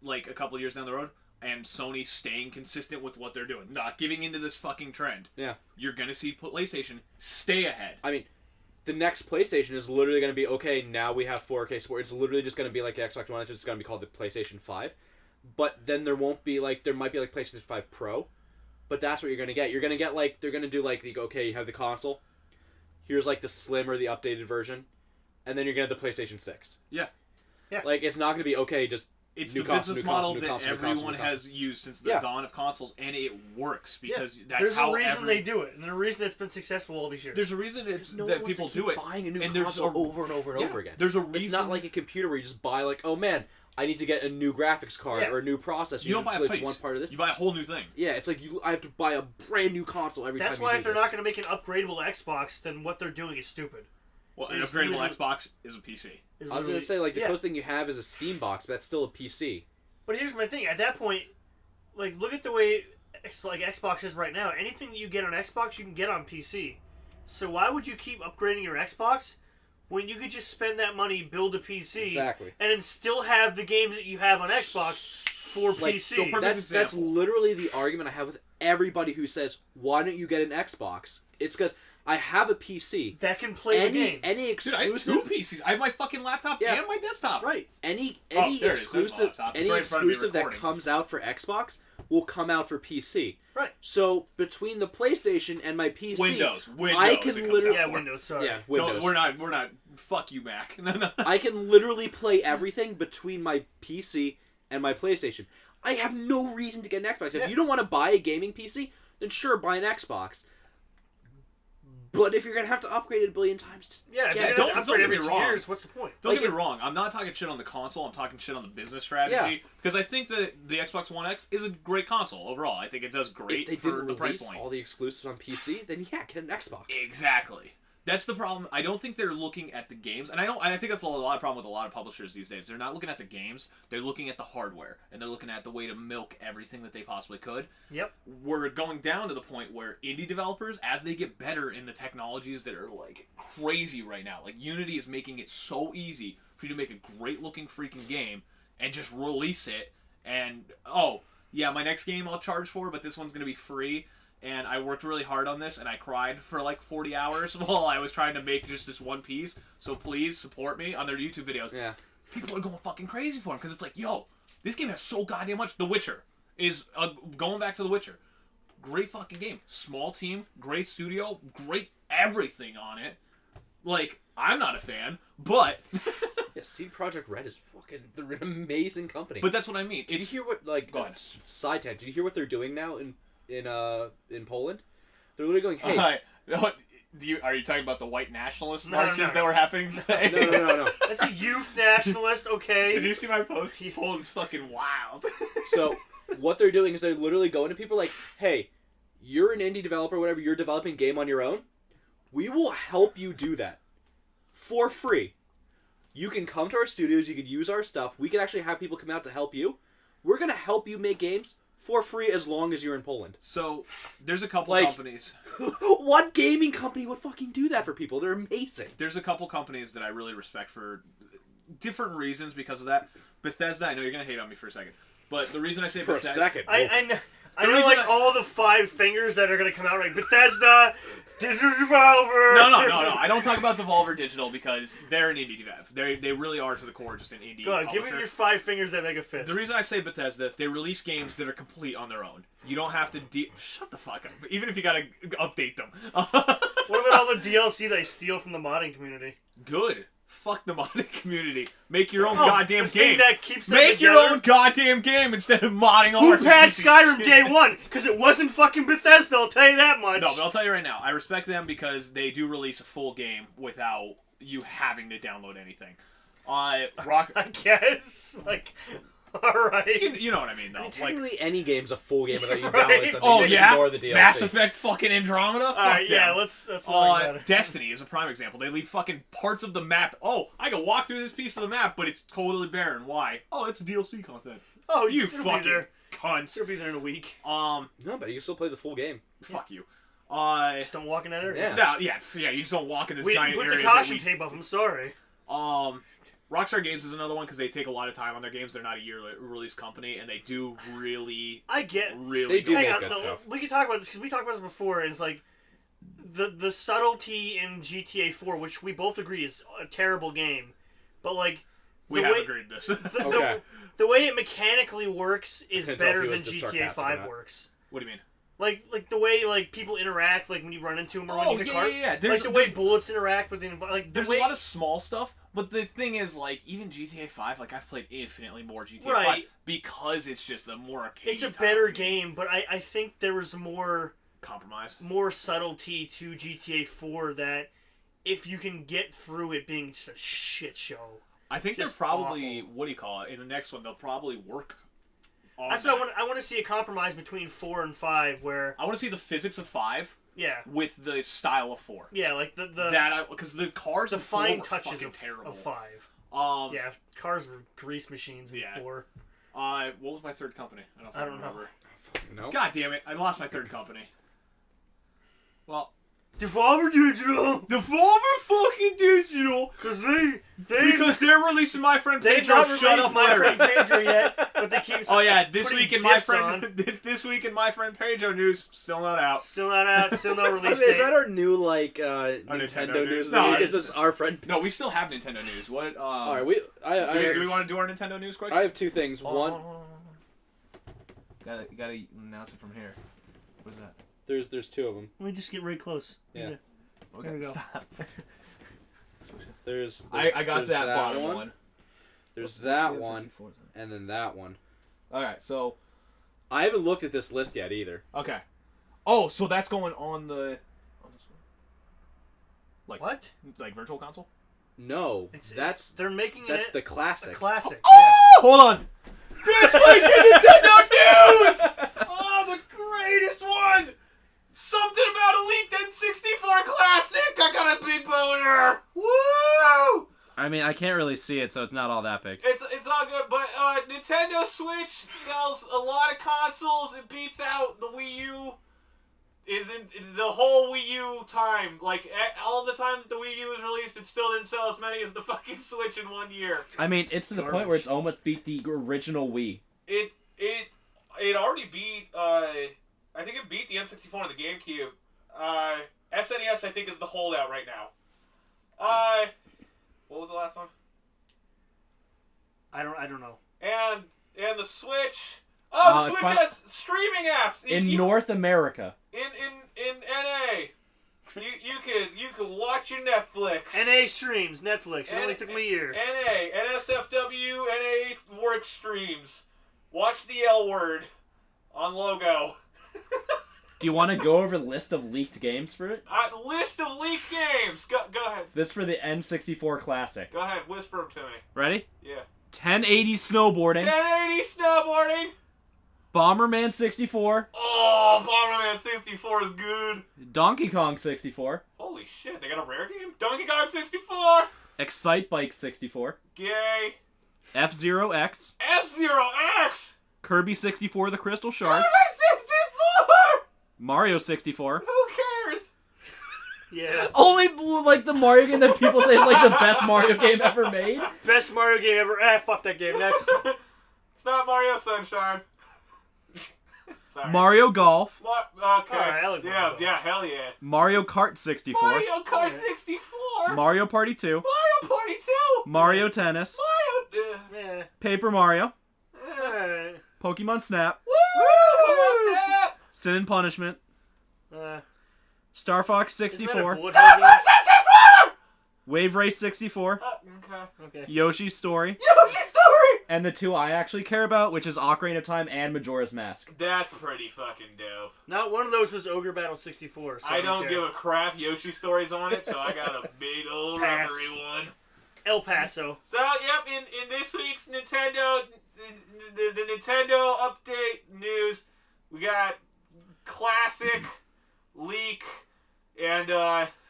C: like, a couple years down the road, and Sony staying consistent with what they're doing, not giving into this fucking trend, you're going to see PlayStation stay ahead.
B: I mean, the next PlayStation is literally going to be, okay, now we have 4K support. It's literally just going to be like the Xbox One. It's just going to be called the PlayStation 5. But then there won't be, like, there might be, like, PlayStation 5 Pro. But that's what you're going to get. You're going to get, like, they're going to do, like, okay, you have the console. Here's, like, the slim or the updated version. And then you're going to have the PlayStation 6.
C: Yeah.
B: Like, it's not going to be, okay, just
C: it's
B: new
C: the
B: console,
C: business
B: new console,
C: model
B: new
C: that
B: console, new
C: everyone
B: console, new
C: has
B: console.
C: used since the dawn of consoles, and it works because that's
A: there's
C: how
A: a reason they do it, and there's a reason it's been successful all these years.
C: There's a reason
B: No
C: that
B: one wants
C: people
B: to keep
C: do it.
B: buying a new
C: and
B: console over and over and over again.
C: There's a reason.
B: It's not like a computer where you just buy, like, oh man, I need to get a new graphics card or a new processor.
C: You don't buy a piece.
B: one part of this.
C: You buy a whole new thing.
B: Yeah, it's like I have to buy a brand new console every time.
A: That's why if they're not going to make an upgradable Xbox, then what they're doing is stupid.
C: Well, an upgradable Xbox is a PC.
B: I was going to say, like, the closest thing you have is a Steam box, but that's still a PC.
A: But here's my thing. At that point, like, look at the way Xbox is right now. Anything that you get on Xbox, you can get on PC. So why would you keep upgrading your Xbox when you could just spend that money, build a PC, and then still have the games that you have on Xbox for PC?
B: That's literally the argument I have with everybody who says, why don't you get an Xbox? It's because I have a PC
A: that can play the games.
B: Any exclusive...
C: Dude, I have two PCs. I have my fucking laptop and my desktop.
A: Right.
B: Any exclusive that comes out for Xbox will come out for PC.
A: Right.
B: So between the PlayStation and my PC,
C: Windows.
B: I can literally
A: Windows. Sorry.
B: Yeah, Windows.
C: We're not. Fuck you, Mac. No.
B: I can literally play everything between my PC and my PlayStation. I have no reason to get an Xbox. If you don't want to buy a gaming PC, then sure, buy an Xbox. But if you're gonna have to upgrade it a billion times, just
C: don't
A: upgrade every
C: get me
A: 2
C: wrong.
A: years. What's the point?
C: Don't get me wrong. I'm not talking shit on the console. I'm talking shit on the business strategy. Because I think that the Xbox One X is a great console overall. I think it does great
B: if they
C: for the price
B: release
C: point.
B: all the exclusives on PC, then get an Xbox.
C: Exactly. That's the problem. I don't think they're looking at the games, and I think that's a lot of problem with a lot of publishers these days. They're not looking at the games. They're looking at the hardware, and they're looking at the way to milk everything that they possibly could.
A: Yep.
C: We're going down to the point where indie developers, as they get better in the technologies that are like crazy right now, like Unity is making it so easy for you to make a great-looking freaking game and just release it. And my next game I'll charge for, but this one's gonna be free. And I worked really hard on this, and I cried for like 40 hours while I was trying to make just this one piece. So please support me on their YouTube videos.
B: Yeah.
C: People are going fucking crazy for them because it's like, yo, this game has so goddamn much. The Witcher is going back to The Witcher. Great fucking game. Small team, great studio, great everything on it. Like, I'm not a fan, but
B: CD Projekt Red is they're an amazing company.
C: But that's what I mean.
B: Did you hear what side tangent? Did you hear what they're doing now in Poland? They're literally going, hey.
C: Are you talking about the white nationalist marches that were happening today?
B: No.
A: That's a youth nationalist, okay?
C: Did you see my post? Poland's fucking wild.
B: So, what they're doing is they're literally going to people like, hey, you're an indie developer, whatever, you're developing a game on your own. We will help you do that. For free. You can come to our studios, you can use our stuff, we can actually have people come out to help you. We're going to help you make games for free as long as you're in Poland.
C: So, there's a couple companies.
B: What gaming company would fucking do that for people? They're amazing.
C: There's a couple companies that I really respect for different reasons because of that. Bethesda, I know you're going to hate on me for a second. But the reason I say
B: for
C: Bethesda...
B: a second.
A: I know like all the 5 fingers that are going to come out, like Bethesda, Digital Devolver.
C: No. I don't talk about Devolver Digital because they're an indie dev. They really are to the core just an indie
A: Go on, give me your 5 fingers that make a fist.
C: The reason I say Bethesda, they release games that are complete on their own. You don't have to shut the fuck up. Even if you got to update them.
A: What about all the DLC they steal from the modding community?
C: Good. Fuck the modding community. Make your own
A: Oh,
C: goddamn
A: the thing
C: game.
A: that keeps them
C: Make your
A: together.
C: own goddamn game instead of modding all
A: Who
C: our
A: passed
C: pieces of
A: Skyrim
C: shit.
A: day one? Because it wasn't fucking Bethesda, I'll tell you that much.
C: No, but I'll tell you right now, I respect them because they do release a full game without you having to download anything. Rock,
A: I guess. Like, alright.
C: you know what I mean, though.
B: I mean,
C: Like,
B: technically, any game's a full game without you
A: Right.
B: downloading something.
C: oh
B: You just
C: yeah,
B: ignore the DLC.
C: Mass Effect fucking Andromeda. Fuck
A: Alright, yeah,
C: them.
A: let's not about it.
C: Destiny is a prime example. They leave fucking parts of the map. Oh, I can walk through this piece of the map, but it's totally barren. Why? Oh, it's DLC content.
A: Oh,
C: You
A: it'll be
C: fucking
A: there.
C: cunts.
A: It'll be there in a week.
B: No, but you can still play the full game.
C: Fuck you.
A: Just don't walk in that area.
B: Yeah.
C: No, yeah, you just don't walk in this
A: We
C: giant
A: put
C: area.
A: the
C: that
A: caution
C: we-
A: tape up, I'm sorry.
C: Rockstar Games is another one because they take a lot of time on their games. They're not a yearly release company, and they do really,
A: I get...
C: really
B: They do
A: Hang
B: make
A: on,
B: good
A: no,
B: stuff.
A: we can talk about this, because we talked about this before, and it's like... The subtlety in GTA 4, which we both agree is a terrible game, but like...
C: We
A: the
C: have
A: way-
C: agreed this.
B: Okay.
A: The way it mechanically works is
B: I can tell if
A: better
B: he
A: than
B: was just
A: GTA
B: sarcastic or
A: 5
B: not.
A: works.
C: What do you mean?
A: Like the way like people interact, like when you run into them or when you hit cars.
C: yeah.
A: Like the way bullets interact with the like the
C: There's
A: way,
C: a lot of small stuff, but the thing is, like, even GTA 5, like, I've played infinitely more GTA 5
A: Right.
C: because it's just a more arcade.
A: it's a better game, but I think there was more
C: compromise.
A: subtlety to GTA 4 that if you can get through it being just a shit show.
C: I think they're
A: Just
C: probably
A: awful.
C: what do you call it? In the next one, they'll probably work on
A: That's
C: that.
A: what I want to see a compromise between 4 and 5 where
C: I want to see the physics of 5
A: yeah.
C: with the style of 4.
A: Yeah, like the
C: Because the cars
A: the
C: in 4
A: fine
C: were
A: touches
C: fucking
A: of
C: terrible.
A: 5.
C: Yeah.
A: Cars were grease machines in
C: Yeah.
A: 4.
C: What was my third company? I don't
A: know.
C: remember.
B: No.
C: God damn it! I lost my third company. Well,
A: Devolver Digital!
C: Devolver fucking Digital,
A: Because
C: because they're releasing My Friend
A: they've
C: Pedro.
A: not
C: Shut
A: released
C: up,
A: My
C: Larry.
A: Friend Pedro yet, but they keep
C: Oh yeah, this
A: putting
C: week in My
A: gifts
C: Friend
A: on.
C: this week in My Friend Pedro news, still not out.
A: Still not out, still no
B: I
A: release
B: mean, is
A: date.
B: that our new
C: Nintendo
B: Nintendo
C: news?
B: news?
C: No,
B: This
C: it's-
B: is our friend.
C: No, we still have Nintendo news. What?
B: All right,
C: Do we want to do our Nintendo news quick?
B: I have two things. One,
C: Gotta announce it from here. What's that?
B: there's two of them.
A: Let me just get really close.
B: Yeah.
C: Okay,
A: There we go.
C: stop.
B: There's
C: I got
B: there's
C: that bottom one.
B: There's
C: What's
B: that
C: the
B: one,
C: N64?
B: and then that one.
C: Alright, so
B: I haven't looked at this list yet either.
C: okay. Oh, so that's going on the
A: What?
C: like virtual console?
B: No,
A: They're making
B: that's
A: it
B: the
A: a
B: classic.
A: classic.
C: Oh, hold on. This week in Nintendo news. Oh, the greatest one. Something about Elite N64 Classic. I got a big boner. Woo!
D: I mean, I can't really see it, so it's not all that big.
C: It's all good, but Nintendo Switch sells a lot of consoles. It beats out the Wii U. Isn't the whole Wii U time, like all the time that the Wii U was released, it still didn't sell as many as the fucking Switch in 1 year.
D: I mean, it's to the point where it's almost beat the original Wii.
C: It already beat I think it beat the N64 and the GameCube. SNES I think is the holdout right now. What was the last one?
A: I don't know.
C: And the Switch. Oh, the Switch
D: fin-
C: has streaming apps
D: In North America.
C: in NA. You can watch your Netflix.
A: NA streams, Netflix. It only took me a year.
C: NA, NSFW, NA work streams. Watch the L word on logo.
D: Do you want to go over the list of leaked games for it?
C: List of leaked games. Go ahead.
D: This for the N64 Classic.
C: Go ahead. Whisper them to me.
D: Ready?
C: Yeah.
D: 1080 snowboarding.
C: 1080 snowboarding.
D: Bomberman 64.
C: Oh, Bomberman 64 is good.
D: Donkey Kong 64.
C: Holy shit, they got a rare game? Donkey Kong 64.
D: Excite Bike 64.
C: Gay.
D: F-Zero X.
C: F-Zero X.
D: Kirby 64 The Crystal Shards.
C: Kirby 64.
D: Mario 64.
C: Who cares?
A: Yeah.
D: Only like the Mario game that people say is like the best Mario game ever made.
A: Best Mario game ever. Fuck that game. Next.
C: It's not Mario Sunshine. Sorry.
D: Mario Golf.
C: Okay.
A: Alright, I like Mario Golf.
C: Yeah, hell yeah.
D: Mario Kart 64.
C: Mario Kart 64.
D: Mario Party 2.
C: Mario Party 2.
D: Mario Tennis.
C: Mario.
A: Yeah.
D: Paper Mario.
A: Alright.
D: Pokemon Snap.
C: Woo!
D: Sin and Punishment. Star Fox
A: Isn't that a
D: 64.
A: bullet hell game?
D: Wave Race 64,
A: Okay.
D: Yoshi's Story, and the two I actually care about, which is Ocarina of Time and Majora's Mask.
E: That's pretty fucking dope.
A: Not one of those was Ogre Battle 64. So
E: I don't
A: care.
E: give a crap. Yoshi Story's on it, so I got a big old
A: Pass.
E: rubbery one.
A: El Paso.
E: So, yep, in this week's Nintendo, the Nintendo update news, we got classic, leak, and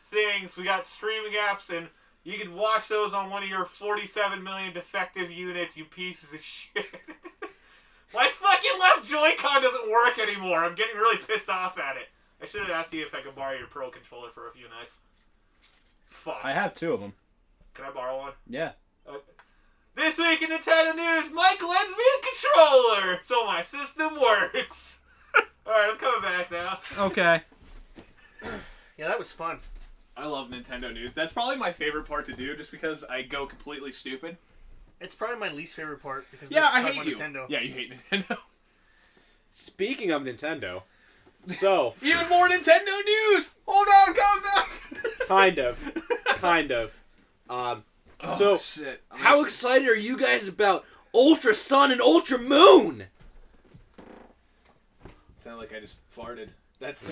E: things. We got streaming apps, and you can watch those on one of your 47 million defective units, you pieces of shit. My fucking left Joy-Con doesn't work anymore. I'm getting really pissed off at it. I should have asked you if I could borrow your Pro Controller for a few nights. Fuck.
D: I have two of them.
E: Can I borrow one?
D: Yeah.
E: This week in Nintendo News, Mike lends me a controller, so my system works. Alright, I'm coming back now.
D: Okay.
A: Yeah, that was fun.
C: I love Nintendo news. That's probably my favorite part to do, just because I go completely stupid.
A: It's probably my least favorite part because
C: Yeah, I
A: we talk
C: hate
A: about
C: you.
A: Nintendo.
C: Yeah, you hate Nintendo.
B: Speaking of Nintendo, so
C: Even more Nintendo news. Hold on, come back.
B: kind of.
C: Oh,
B: So,
C: shit.
B: how excited are you guys about Ultra Sun and Ultramoon?
C: Sound like I just farted. That's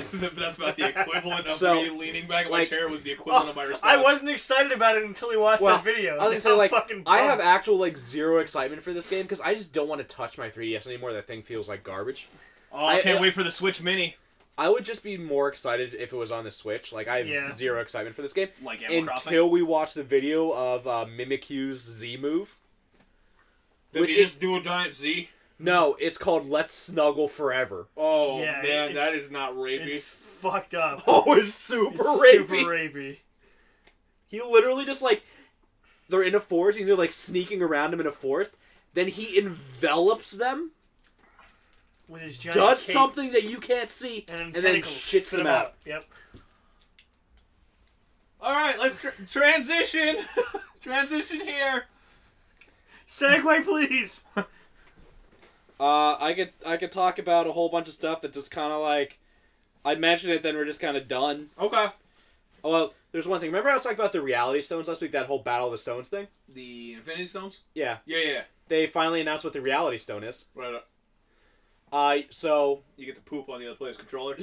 C: about the equivalent of
B: So,
C: me leaning back in my
B: like-
C: chair was the equivalent of my response.
A: I wasn't excited about it until we watched that video.
B: I was gonna
A: It's
B: say,
A: so
B: like,
A: fucking
B: I have
A: pumped.
B: actual, zero excitement for this game because I just don't want to touch my 3DS anymore. That thing feels like garbage.
C: Oh, I can't
B: I-
C: wait for the Switch Mini.
B: I would just be more excited if it was on the Switch. Like, I have zero excitement for this game.
C: Like Animal Crossing.
B: Until we watch the video of Mimikyu's Z move.
C: Does he just do a giant Z?
B: No, it's called Let's Snuggle Forever.
C: Oh,
A: Yeah,
C: man,
A: it's-
C: that is not rapey.
A: It's fucked up.
B: Oh, it's super
A: It's
B: rapey.
A: super rapey.
B: He literally just, they're in a forest, and they're, sneaking around him in a forest. Then he envelops them,
A: With his giant
B: does
A: cape,
B: something that you can't see, and then
A: tentacles
B: shits
A: spit
B: them
A: him
B: out.
A: Yep.
C: All right, let's transition. Transition here.
A: Segway, please.
B: I could talk about a whole bunch of stuff that just kind of I mentioned it, then we're just kind of done.
C: Okay.
B: Oh, well, there's one thing. Remember I was talking about the Reality Stones last week, that whole Battle of the Stones thing?
C: The Infinity Stones?
B: Yeah.
C: Yeah.
B: They finally announced what the Reality Stone is.
C: Right.
B: So...
C: You get to poop on the other player's controller.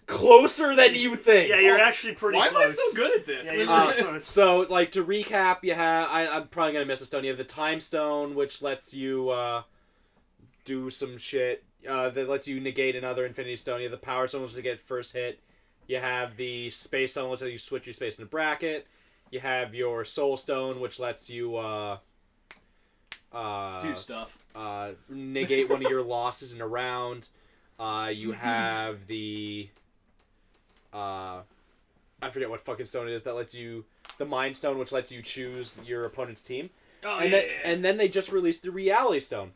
B: Closer than you think!
A: Yeah, you're actually pretty
C: Why
A: close.
C: am I so good at this?
A: Yeah, you're pretty close.
B: So, to recap, you have... I'm probably going to miss a stone. You have the Time Stone, which lets you do some shit. That lets you negate another Infinity Stone. You have the Power Stone, which lets you get first hit. You have the Space Stone, which lets you switch your space in a bracket. You have your Soul Stone, which lets you
C: do stuff.
B: Negate one of your losses in a round. You have the... I forget what fucking stone it is that lets you... The Mind Stone, which lets you choose your opponent's team.
A: Oh,
B: And then they just released the Reality Stone,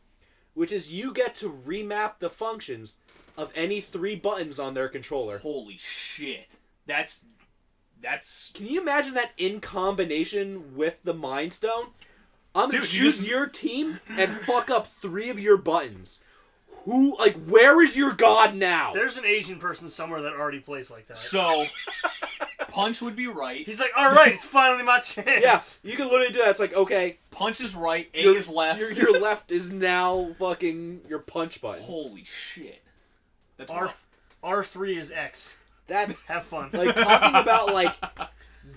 B: which is you get to remap the functions of any 3 buttons on their controller.
C: Holy shit. That's...
B: Can you imagine that in combination with the Mind Stone? I'm gonna
C: Dude,
B: choose your team and fuck up 3 of your buttons. Where is your god now?
A: There's an Asian person somewhere that already plays like that.
C: So, Punch would be right.
A: He's like, alright, it's finally my chance.
B: Yes, you can literally do that. It's like, okay,
C: Punch is right, A
B: your-
C: is left.
B: Your left is now fucking your punch button.
C: Holy shit. That's
A: R-
C: rough.
A: R3 is X.
B: That's
A: Have fun.
B: talking about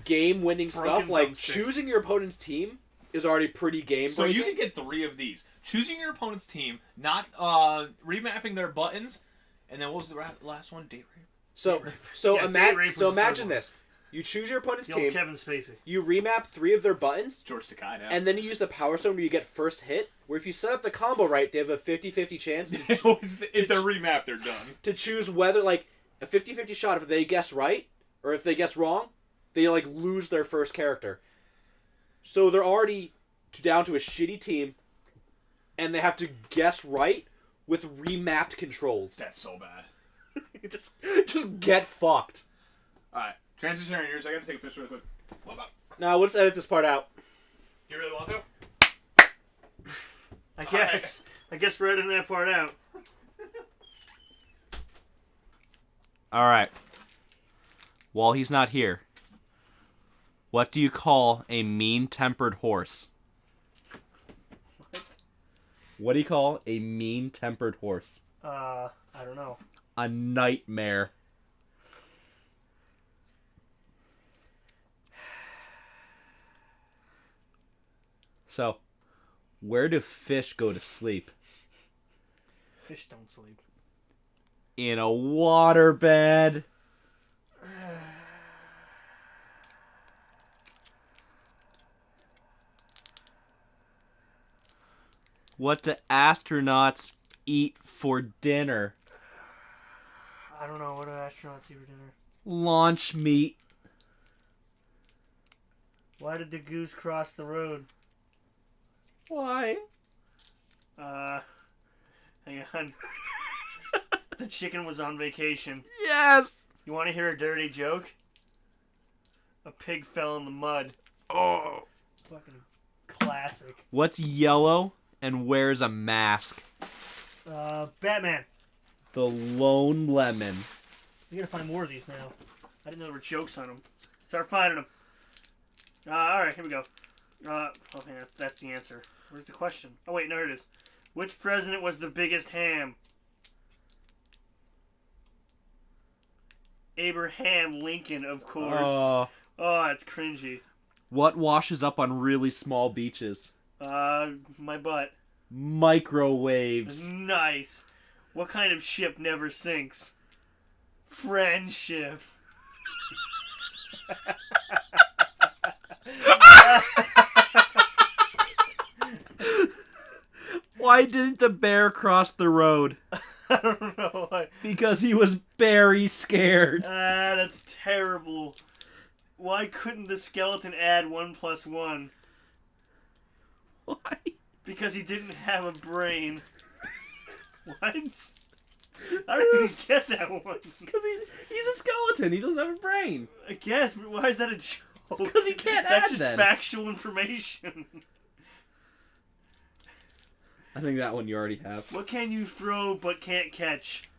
B: game-winning stuff.
A: Broken thumbstick.
B: Choosing your opponent's team is already pretty game.
C: So you can get 3 of these. Choosing your opponent's team, not remapping their buttons, and then what was the last one? Date rape?
B: So
A: Yeah, date rape was the third
B: imagine
A: one.
B: this: you choose your opponent's
A: Yo,
B: team,
A: Kevin Spacey.
B: you remap 3 of their buttons,
C: George Takei now.
B: and then you use the Power Stone where you get first hit. Where if you set up the combo right, they have a 50-50 chance
C: if they're remapped, they're done.
B: to choose whether a 50-50 shot if they guess right or if they guess wrong, they lose their first character. So they're already down to a shitty team, and they have to guess right with remapped controls.
C: That's so bad.
B: just get fucked.
C: Alright, transition to yours. I gotta take a piss really quick. What about?
B: Now let's edit this part out.
C: You really want to?
A: I guess. I guess we're editing that part out.
D: All right. While he's not here, What do you call a mean-tempered horse? What do you call a mean-tempered horse?
A: I don't know.
D: A nightmare. So, where do fish go to sleep?
A: Fish don't sleep.
D: In a waterbed. What do astronauts eat for dinner?
A: I don't know. What do astronauts eat for dinner?
D: Launch meat.
A: Why did the goose cross the road?
D: Why?
A: Hang on. The chicken was on vacation.
D: Yes!
A: You want to hear a dirty joke? A pig fell in the mud.
D: Oh.
A: Fucking classic.
D: What's yellow and wears a mask?
A: Batman.
D: The Lone Lemon.
A: We gotta find more of these now. I didn't know there were jokes on them. Start finding them. Alright, here we go. Okay, that's the answer. Where's the question? Oh, wait, no, here it is. Which president was the biggest ham? Abraham Lincoln, of course. Oh, that's cringy.
D: What washes up on really small beaches?
A: My butt.
D: Microwaves.
A: Nice. What kind of ship never sinks? Friendship.
D: Why didn't the bear cross the road?
A: I don't know why.
D: Because he was very scared.
A: That's terrible. Why couldn't the skeleton add 1 + 1?
D: Why?
A: Because he didn't have a brain. What? I don't even get that one.
D: Because he's a skeleton. He doesn't have a brain.
A: I guess, but why is that a joke?
D: Because he can't
A: That's
D: add
A: just
D: then.
A: factual information.
D: I think that one you already have.
A: What can you throw but can't catch?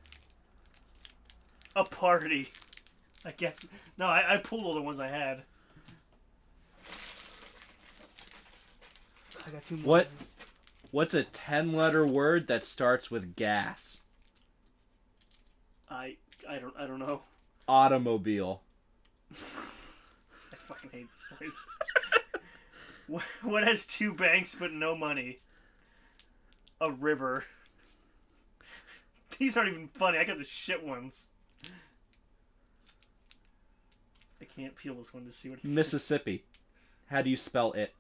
A: A party. I guess. No, I pulled all the ones I had. I got 2 more.
D: What's a 10-letter word that starts with gas?
A: I don't know.
D: Automobile.
A: I fucking hate this place. What has 2 banks but no money? A river. These aren't even funny. I got the shit ones. I can't peel this one to see what.
D: Mississippi. How do you spell it?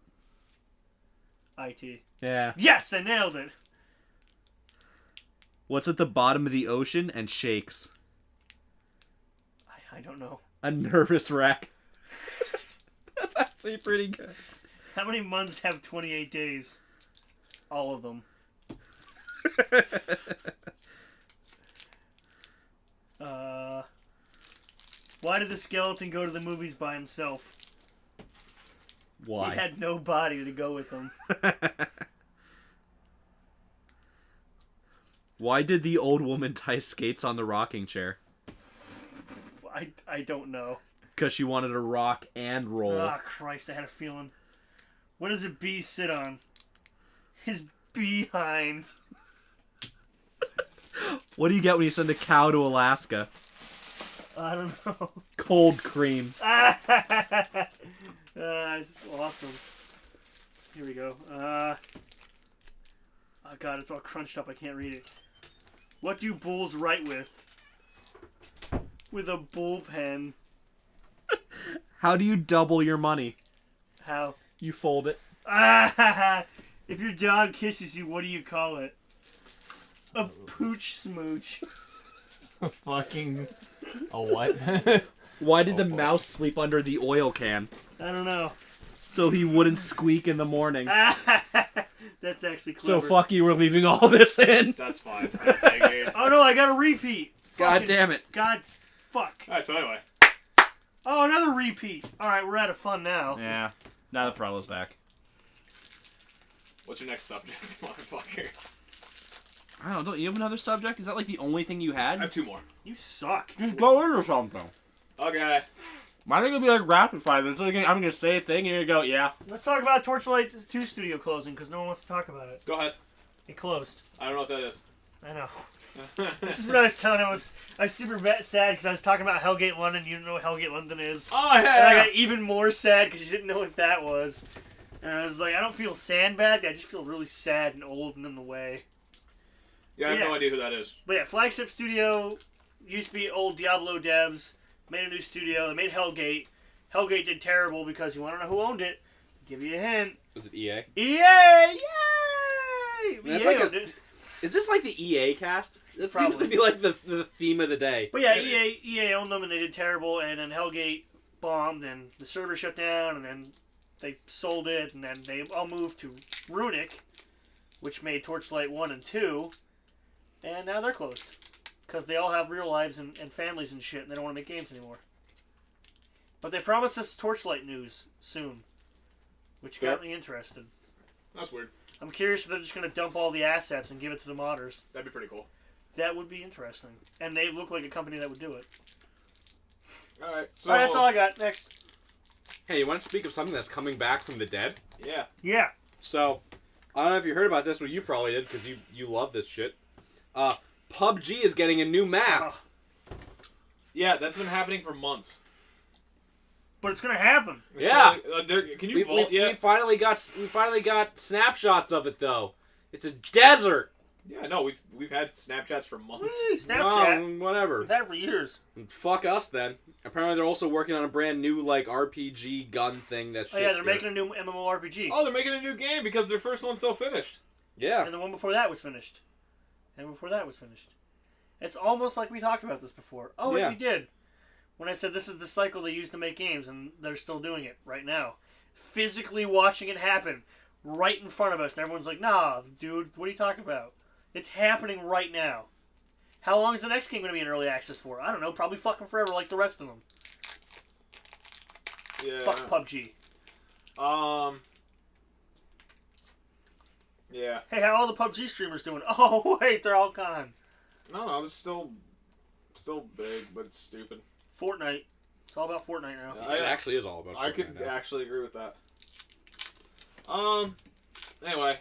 A: IT.
D: Yeah.
A: Yes, I nailed it.
D: What's at the bottom of the ocean and shakes?
A: I don't know.
D: A nervous wreck. That's actually pretty good.
A: How many months have 28 days? All of them. Why did the skeleton go to the movies by himself?
D: Why?
A: He had no body to go with him.
D: Why did the old woman tie skates on the rocking chair?
A: I don't know.
D: Because she wanted to rock and roll.
A: Ah, Christ, I had a feeling. What does a bee sit on? His behind.
D: What do you get when you send a cow to Alaska?
A: I don't know.
D: Cold cream.
A: This is awesome. Here we go. Oh god, it's all crunched up. I can't read it. What do bulls write with? With a bullpen.
D: How do you double your money?
A: How?
D: You fold it.
A: If your dog kisses you, what do you call it? A pooch smooch.
E: Fucking a what?
D: Why did the mouse sleep under the oil can?
A: I don't know.
D: So he wouldn't squeak in the morning.
A: That's actually
D: So
A: clever.
D: fuck you, we're leaving all this in.
C: That's fine. I figured.
A: Oh no, I got a repeat.
D: God damn it.
A: God, fuck.
C: Alright, so anyway.
A: Oh, another repeat. Alright, we're out of fun now.
D: Yeah. Now the Parlo's back.
C: What's your next subject, motherfucker?
D: I don't know. Don't you have another subject? Is that like the only thing you
C: I
D: had?
C: have 2 more.
A: You suck.
D: Just go into something.
C: Okay.
D: Mine are gonna be like rapid fire. I'm gonna say a thing and you're gonna go, yeah.
A: Let's talk about Torchlight 2 studio closing because no one wants to talk about it.
C: Go ahead.
A: It closed.
C: I don't know what that is.
A: I know. This is what I was telling him. I was super sad because I was talking about Hellgate London. You didn't know what Hellgate London is.
C: Oh, yeah.
A: And I got even more sad because you didn't know what that was. And I was like, I don't feel sandbagged. I just feel really sad and old and in the way.
C: Yeah, I have no idea who that is.
A: But yeah, Flagship Studio used to be old Diablo devs. Made a new studio. They made Hellgate. Hellgate did terrible because you want to know who owned it. I'll give you a hint.
B: Was it EA?
A: EA! Yay!
B: That's
A: EA
B: like
A: owned it.
B: Is this like the EA cast? This
A: Probably.
B: seems to be like the theme of the day.
A: But yeah, EA owned them and they did terrible, and then Hellgate bombed, and the server shut down, and then they sold it, and then they all moved to Runic, which made Torchlight 1 and 2, and now they're closed. Because they all have real lives and families and shit, and they don't want to make games anymore. But they promised us Torchlight news soon, which got me interested.
C: That's weird.
A: I'm curious if they're just going to dump all the assets and give it to the modders.
C: That'd be pretty cool.
A: That would be interesting. And they look like a company that would do it.
C: Alright, so...
A: Alright, that's all I got. Next.
B: Hey, you want to speak of something that's coming back from the dead?
C: Yeah.
A: Yeah.
B: So, I don't know if you heard about this, but you probably did because you love this shit. PUBG is getting a new map.
C: Yeah, that's been happening for months.
A: But it's going to happen.
B: Yeah.
C: Can you vault yet?
B: We finally got snapshots of it though. It's a desert.
C: Yeah, no, we've had Snapchats for months.
A: Woo, Snapchat.
B: Whatever.
A: We've had it for years.
B: Fuck us then. Apparently they're also working on a brand new like RPG gun thing. That's
A: Oh yeah, they're making a new MMORPG.
C: Oh, they're making a new game because their first one's so finished.
B: Yeah.
A: And the one before that was finished. And before that was finished. It's almost like we talked about this before. Oh, wait,
B: Yeah.
A: we did. When I said this is the cycle they use to make games, and they're still doing it right now. Physically watching it happen right in front of us. And everyone's like, nah, dude, what are you talking about? It's happening right now. How long is the next game going to be in early access for? I don't know. Probably fucking forever like the rest of them.
C: Yeah.
A: Fuck PUBG.
C: Yeah.
A: Hey, how are all the PUBG streamers doing? Oh, wait, they're all gone.
C: No, it's still big, but it's stupid.
A: Fortnite. It's all about Fortnite now.
B: It actually is all about.
C: I could
B: now.
C: actually agree with that. Anyway,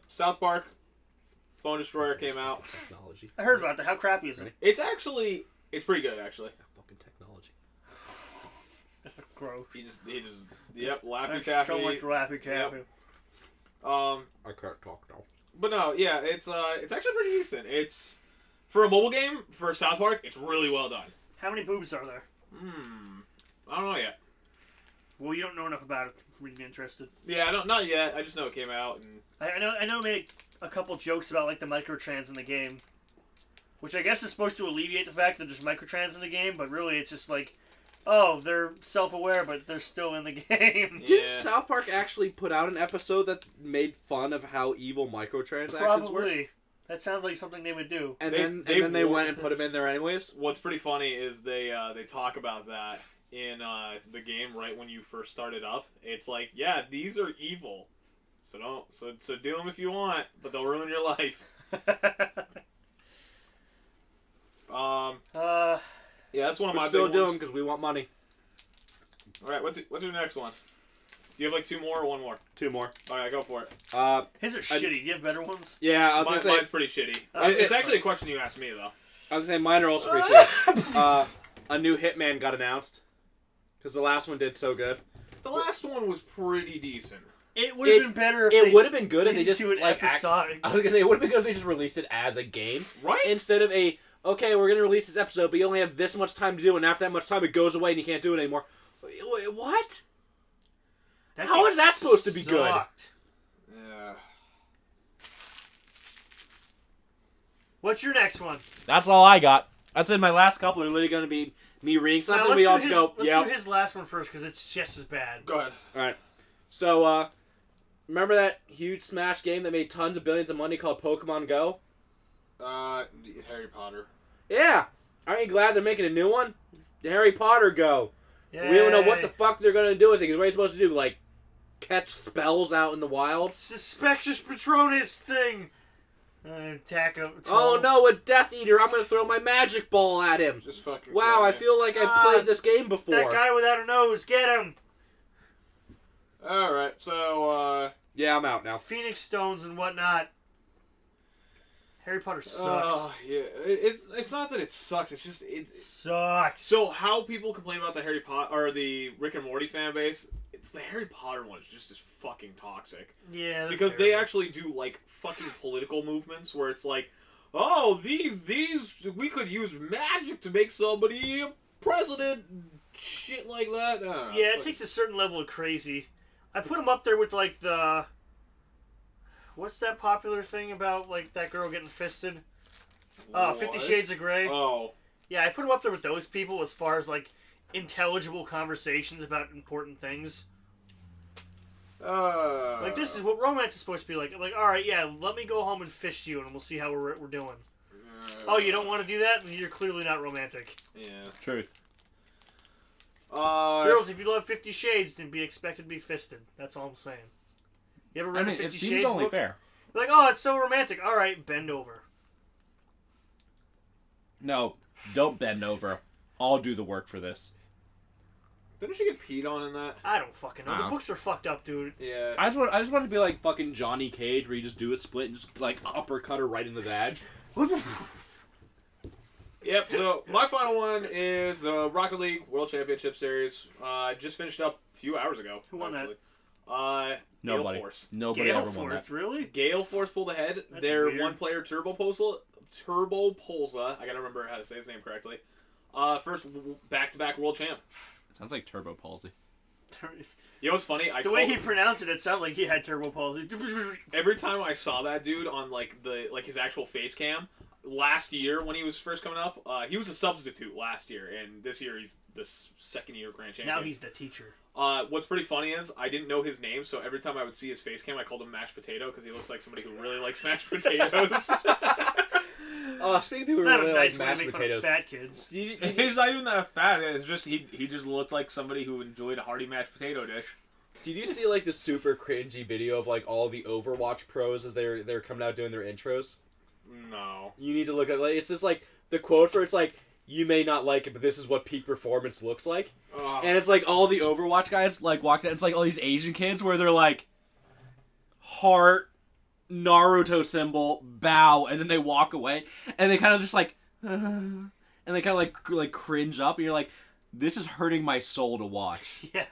C: South Park Phone Destroyer came out.
B: Technology.
A: I heard about that. How crappy is it?
C: It's pretty good actually.
B: Fucking technology.
A: Gross.
C: He just yep, Laffy
A: There's
C: Taffy.
A: so much Laffy Taffy.
C: Yep.
B: I can't talk now.
C: But no, yeah, it's actually pretty decent. It's for a mobile game for South Park. It's really well done.
A: How many boobs are there?
C: I don't know yet.
A: Well, you don't know enough about it to really be interested.
C: Yeah, not yet. I just know it came out and
A: I know. I made a couple jokes about like the microtrans in the game, which I guess is supposed to alleviate the fact that there's microtrans in the game, but really it's just like, oh, they're self-aware, but they're still in the game.
B: Did
C: Yeah.
B: South Park actually put out an episode that made fun of how evil microtransactions were?
A: Probably. That sounds like something they would do.
B: And
C: They
B: then they went and put them in there anyways.
C: what's pretty funny is they talk about that in the game right when you first start it up. It's like, yeah, these are evil, so do them if you want, but they'll ruin your life. Yeah, that's one of my
B: still
C: big
B: do
C: ones.
B: them because we want money.
C: All right, what's your next one? Do you have like two more or one more?
B: 2 more.
C: All right, go for it.
A: His are shitty. Do you have better ones?
B: Yeah, I was gonna say.
C: Mine's pretty shitty. It's actually a question you asked me though.
B: I was gonna say mine are also pretty shitty. A new Hitman got announced because the last one did so good.
C: The last one was pretty decent.
A: It would have been better if
B: It
A: they
B: would have been good if they
A: didn't
B: just
A: do it
B: like
A: episodic.
B: I was gonna say it would have been good if they just released it as a game,
C: Right?
B: instead of okay, we're gonna release this episode, but you only have this much time to do, it, and after that much time, it goes away and you can't do it anymore. Wait, what? How
A: game
B: is that supposed to be good?
A: sucked.
C: Yeah.
A: What's your next one?
D: That's all I got.
B: I said my last couple are literally gonna be me reading something.
A: Now,
B: We all
A: let's
B: just go,
A: do
B: yeah.
A: his last one first because it's just as bad.
C: Go ahead.
B: All right. So, remember that huge Smash game that made tons of billions of money called Pokemon Go?
C: Harry Potter.
B: Yeah. Aren't you glad they're making a new one? Harry Potter Go.
A: Yay.
B: We don't know what the fuck they're gonna do with it. Because what are you supposed to do? Like, catch spells out in the wild?
A: Suspectus Patronus thing. Attack a
B: Oh no, a Death Eater! I'm gonna throw my magic ball at him.
E: Just fucking.
B: Wow, I feel like I played this game before.
A: That guy without a nose, get him!
E: All right, so
B: Yeah, I'm out now.
A: Phoenix Stones and whatnot. Harry Potter sucks.
E: yeah, it's not that it sucks. It's just it
A: Sucks.
E: So how people complain about the Harry Potter or the Rick and Morty fan base, it's the Harry Potter one is just as fucking toxic.
A: Yeah,
E: Because they actually do like fucking political movements where it's like, oh, these we could use magic to make somebody a president, shit like that.
A: Yeah, it takes a certain level of crazy. I put them up there with like the. What's that popular thing about like that girl getting fisted? 50 Shades of Grey.
E: Oh.
A: Yeah, I put them up there with those people as far as like intelligible conversations about important things. Like this is what romance is supposed to be like. I'm like, all right, yeah, let me go home and fist you, and we'll see how we're doing. Oh, you don't want to do that? Then you're clearly not romantic.
E: Yeah.
D: Truth.
A: Girls, if you love 50 Shades, then be expected to be fisted. That's all I'm saying. You ever read a 50
D: it
A: Shades
D: seems only
A: book?
D: fair.
A: Like, oh, it's so romantic. All right, bend over.
D: No, don't bend over. I'll do the work for this.
E: Didn't she get peed on in that?
A: I don't fucking know. The
D: Wow.
A: books are fucked up, dude.
E: Yeah.
B: I just want to be like fucking Johnny Cage, where you just do a split and just like uppercut her right into the vag.
E: Yep, so my final one is the Rocket League World Championship Series. Just finished up a few hours ago.
A: Who won
E: that?
D: Nobody.
E: Gale Force.
D: Nobody
A: Gale
D: ever won
A: Force,
D: that.
A: really?
E: Gale Force pulled ahead.
A: That's
E: Their
A: weird.
E: one-player Turbo Polza, I gotta remember how to say his name correctly. First back-to-back world champ.
D: Sounds like turbo palsy.
E: You know what's funny?
A: The way he pronounced it, it sounded like he had turbo palsy.
E: Every time I saw that dude on his actual face cam, last year when he was first coming up, he was a substitute last year, and this year he's the second-year grand champion.
A: Now he's the teacher.
E: What's pretty funny is I didn't know his name, so every time I would see his face cam, I called him Mashed Potato because he looks like somebody who really likes mashed potatoes.
B: Speaking of
A: It's
B: people who
A: not
B: really
A: a
B: like
A: nice way to
B: mashed
A: make fun of
B: potatoes,
A: fat kids.
E: He's not even that fat. It's just he just looks like somebody who enjoyed a hearty mashed potato dish.
B: did you see like the super cringy video of like all the Overwatch pros as they're coming out doing their intros?
E: No.
B: You need to look at it's just like the quote for it's like, you may not like it, but this is what peak performance looks like. And it's like all the Overwatch guys like walked out. It's like all these Asian kids where they're like heart, Naruto symbol, bow, and then they walk away, and they kind of just like, and they kind of like cringe up, and you're like, this is hurting my soul to watch.
A: Yeah.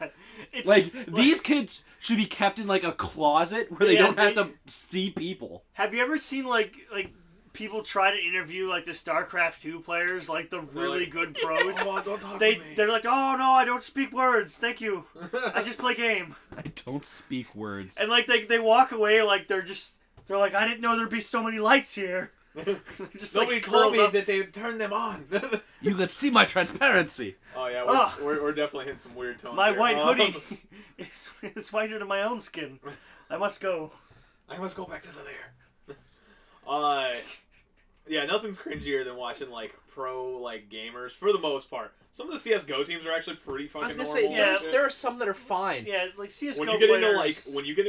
A: It's
B: Like these kids should be kept in like a closet where they don't have to see people.
A: Have you ever seen like people try to interview like the StarCraft 2 players, like the really good pros?
E: Oh, don't talk to me.
A: They're like, oh no, I don't speak words. Thank you. I just play game.
D: I don't speak words.
A: And like they walk away like they're like, I didn't know there'd be so many lights here. Just
E: Nobody
A: like,
E: told
A: curled
E: me
A: up.
E: that they would turn them on.
D: You could see my transparency.
E: Oh yeah,
A: Ugh.
E: we're definitely hitting some weird tones.
A: My
E: here.
A: white hoodie is whiter than my own skin. I must go.
E: I must go back to the lair. Yeah, nothing's cringier than watching like pro like gamers for the most part. Some of the CS:GO teams are actually pretty fucking
B: I was gonna
E: normal.
B: say
A: Yeah.
B: there are some that are fine.
A: Yeah, it's like CS:GO
E: When you get
A: players.
E: into League, you get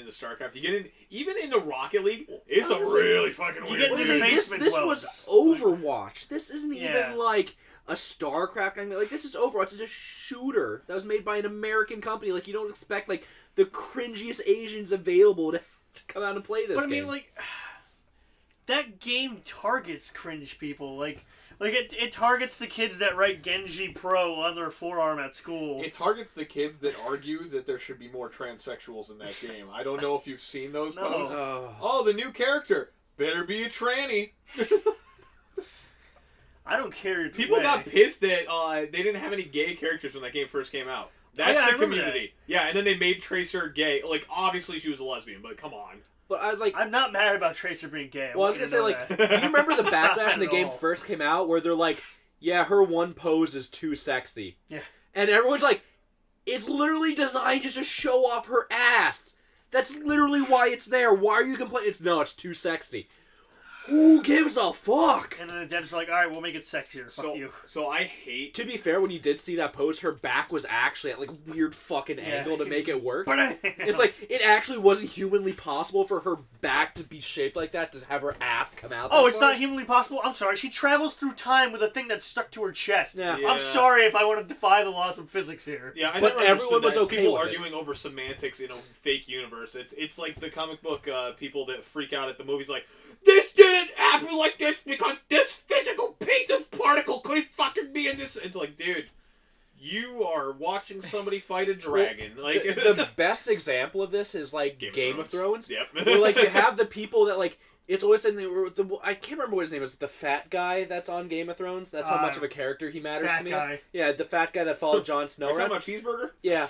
E: into StarCraft, you get in even into Rocket League, it's
B: I
E: a
B: was
E: really fucking
A: you
E: weird.
A: get
B: What
A: into
B: is
A: the
B: it?
A: basement
B: This
A: dwellers.
B: was Overwatch. This isn't
A: Yeah.
B: even like a StarCraft. I mean, like this is Overwatch. It's a shooter that was made by an American company. Like you don't expect like the cringiest Asians available to come out and play this
A: But I
B: game.
A: mean, like, that game targets cringe people. Like it targets the kids that write Genji Pro on their forearm at school.
E: It targets the kids that argue that there should be more transsexuals in that game. I don't know if you've seen those
A: No.
E: posts. Oh, the new character better be a tranny.
A: I don't care. either
E: People
A: way.
E: got pissed that they didn't have any gay characters when that game first came out. That's
A: Yeah, I
E: the
A: remember
E: community. Yeah, and then they made Tracer gay. Like, obviously she was a lesbian, but come on.
B: but I like.
A: I'm not mad about Tracer being gay.
B: Well, I was gonna say like, do you remember the backlash when the
A: Not at
B: game
A: all.
B: first came out, where they're like, "Yeah, her one pose is too sexy."
A: Yeah.
B: And everyone's like, "It's literally designed to just show off her ass. That's literally why it's there. Why are you complaining?" It's too sexy. Who gives a fuck?
A: And then the devs are like, all right, we'll make it sexier. Fuck you.
C: So I hate.
B: To be fair, when you did see that post, her back was actually at like a weird fucking angle to make it work. It's like it actually wasn't humanly possible for her back to be shaped like that, to have her ass come out.
A: Oh, it's not humanly possible? I'm sorry. She travels through time with a thing that's stuck to her chest.
B: Yeah.
A: I'm sorry if I want to defy the laws of physics here.
C: Yeah, I
B: But
C: never
B: everyone was
C: that.
B: okay
C: People
B: with
C: arguing over semantics in a fake universe. It's like the comic book people that freak out at the movies, like, this didn't happen like this because this physical piece of particle couldn't fucking be in this. It's like, dude, you are watching somebody fight a dragon. Like
B: the best example of this is like Game of Thrones.
C: Yep.
B: Where like you have the people that like it's always something I can't remember what his name is, but the fat guy that's on Game of Thrones. That's how much of a character he matters to me. Yeah, the fat guy that followed Jon Snow.
C: Are you talking about Cheeseburger?
B: Yeah.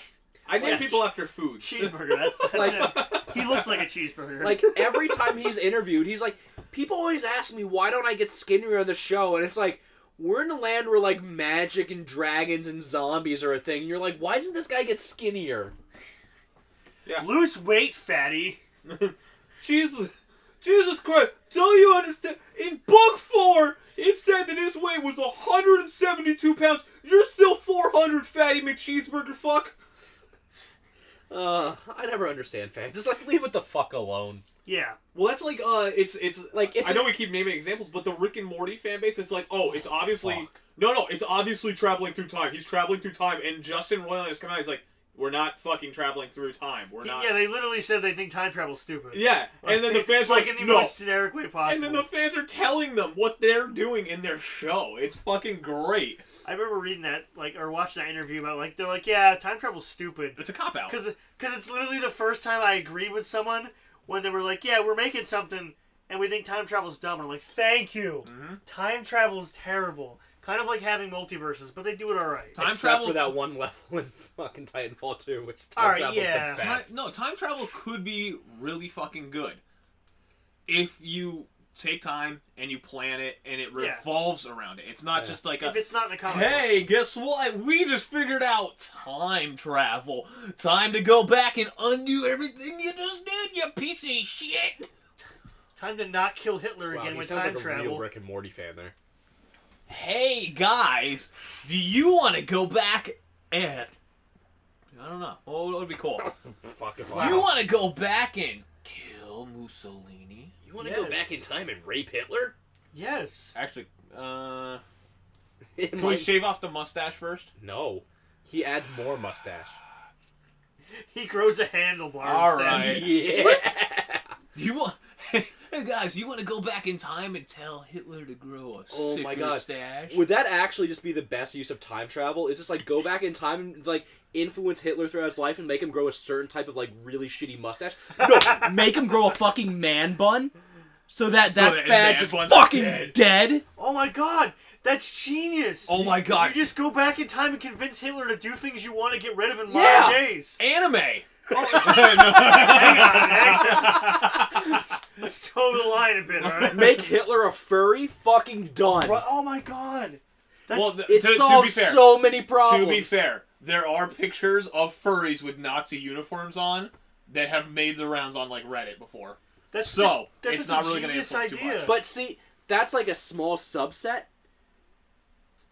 C: I name people after food.
A: Cheeseburger, that's
B: like
A: it. He looks like a cheeseburger.
B: Like every time he's interviewed, he's like, people always ask me why don't I get skinnier on the show, and it's like we're in a land where like magic and dragons and zombies are a thing. And you're like, why doesn't this guy get skinnier?
C: Yeah.
A: Lose weight, fatty.
C: Jesus Christ! Do you understand? In book 4, it said that his weight was 172 pounds. You're still 400, fatty McCheeseburger fuck.
B: I never understand fans. Just like leave it the fuck alone.
A: Yeah.
C: Well, that's like it's
B: like if
C: I know we keep naming examples, but the Rick and Morty fan base, it's like, oh, it's obviously it's obviously traveling through time. He's traveling through time, and Justin Roiland has come out. He's like, we're not fucking traveling through time. We're not.
A: Yeah, they literally said they think time travel's stupid.
C: Yeah, and then the fans are
A: like
C: like,
A: in the
C: no.
A: most generic way possible.
C: And then the fans are telling them what they're doing in their show. It's fucking great.
A: I remember reading that, like, or watching that interview about, like, they're like, yeah, time travel's stupid.
C: It's a cop-out.
A: Because it's literally the first time I agreed with someone when they were like, yeah, we're making something and we think time travel's dumb. I'm like, thank you.
C: Mm-hmm.
A: Time travel is terrible. Kind of like having multiverses, but they do it alright.
B: Except travel for that one level in fucking Titanfall 2, which time travel's the best.
C: Time travel could be really fucking good if you take time and you plan it and it revolves around it. It's not just like
A: if it's not in the comic
C: hey, guess what? We just figured out time travel. Time to go back and undo everything you just did, you piece of shit.
A: Time to not kill Hitler again with time
B: like
A: travel.
B: A real Rick and Morty fan there.
C: Hey guys, do you want to go back and I don't know. Oh, that would be cool.
B: Fucking
C: Do you want to go back and kill Mussolini?
B: You want to go back in time and rape Hitler?
A: Yes.
C: Actually, can we shave off the mustache first?
B: No. He adds more mustache.
A: He grows a handlebar
C: All
A: instead.
C: right.
B: Yeah.
C: You want... Hey guys, you want to go back in time and tell Hitler to grow a sicker stash?
B: Would that actually just be the best use of time travel? It's just like go back in time and like influence Hitler throughout his life and make him grow a certain type of like really shitty mustache?
D: No, make him grow a fucking man bun so that fat just fucking dead.
A: Oh my god, that's genius!
C: Oh my god.
A: You just go back in time and convince Hitler to do things you want to get rid of in modern days.
C: Anime!
A: Hang on. Let's toe the line a bit, alright?
B: Make Hitler a furry? Fucking done.
A: Oh my god. That's,
B: it solves so many problems.
C: To be fair, there are pictures of furries with Nazi uniforms on that have made the rounds on like Reddit before. It's not really going to influence too much.
B: But see, that's like a small subset.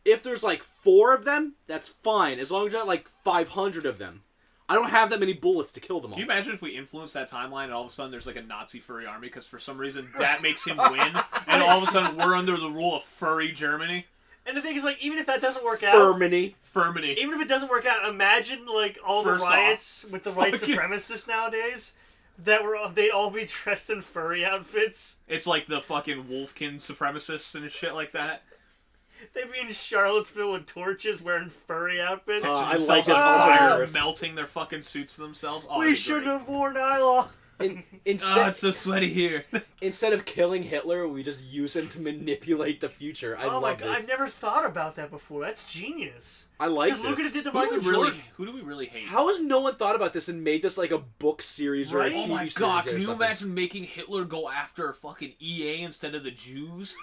B: If there's like 4 of them, that's fine. As long as you have like 500 of them. I don't have that many bullets to kill them all.
C: Can you imagine if we influence that timeline and all of a sudden there's like a Nazi furry army because for some reason that makes him win and all of a sudden we're under the rule of furry Germany?
A: And the thing is, like, even if that doesn't work out...
C: Ferminy.
A: Even if it doesn't work out, imagine, like, all the riots with the white supremacists nowadays they'd all be dressed in furry outfits.
C: It's like the fucking Wolfkin supremacists and shit like that.
A: They'd be in Charlottesville with torches wearing furry outfits.
B: I like this
C: fire melting their fucking suits to themselves. Oh,
A: we shouldn't have worn nylon.
B: Instead,
C: it's so sweaty here.
B: Instead of killing Hitler, we just use him to manipulate the future. I love this.
A: I've never thought about that before. That's genius.
B: I like this.
A: Look what it did to Michael Jordan.
C: Who do we really hate?
B: How has no one thought about this and made this like a book series or a TV series?
C: Oh my god, can you imagine making Hitler go after fucking EA instead of the Jews?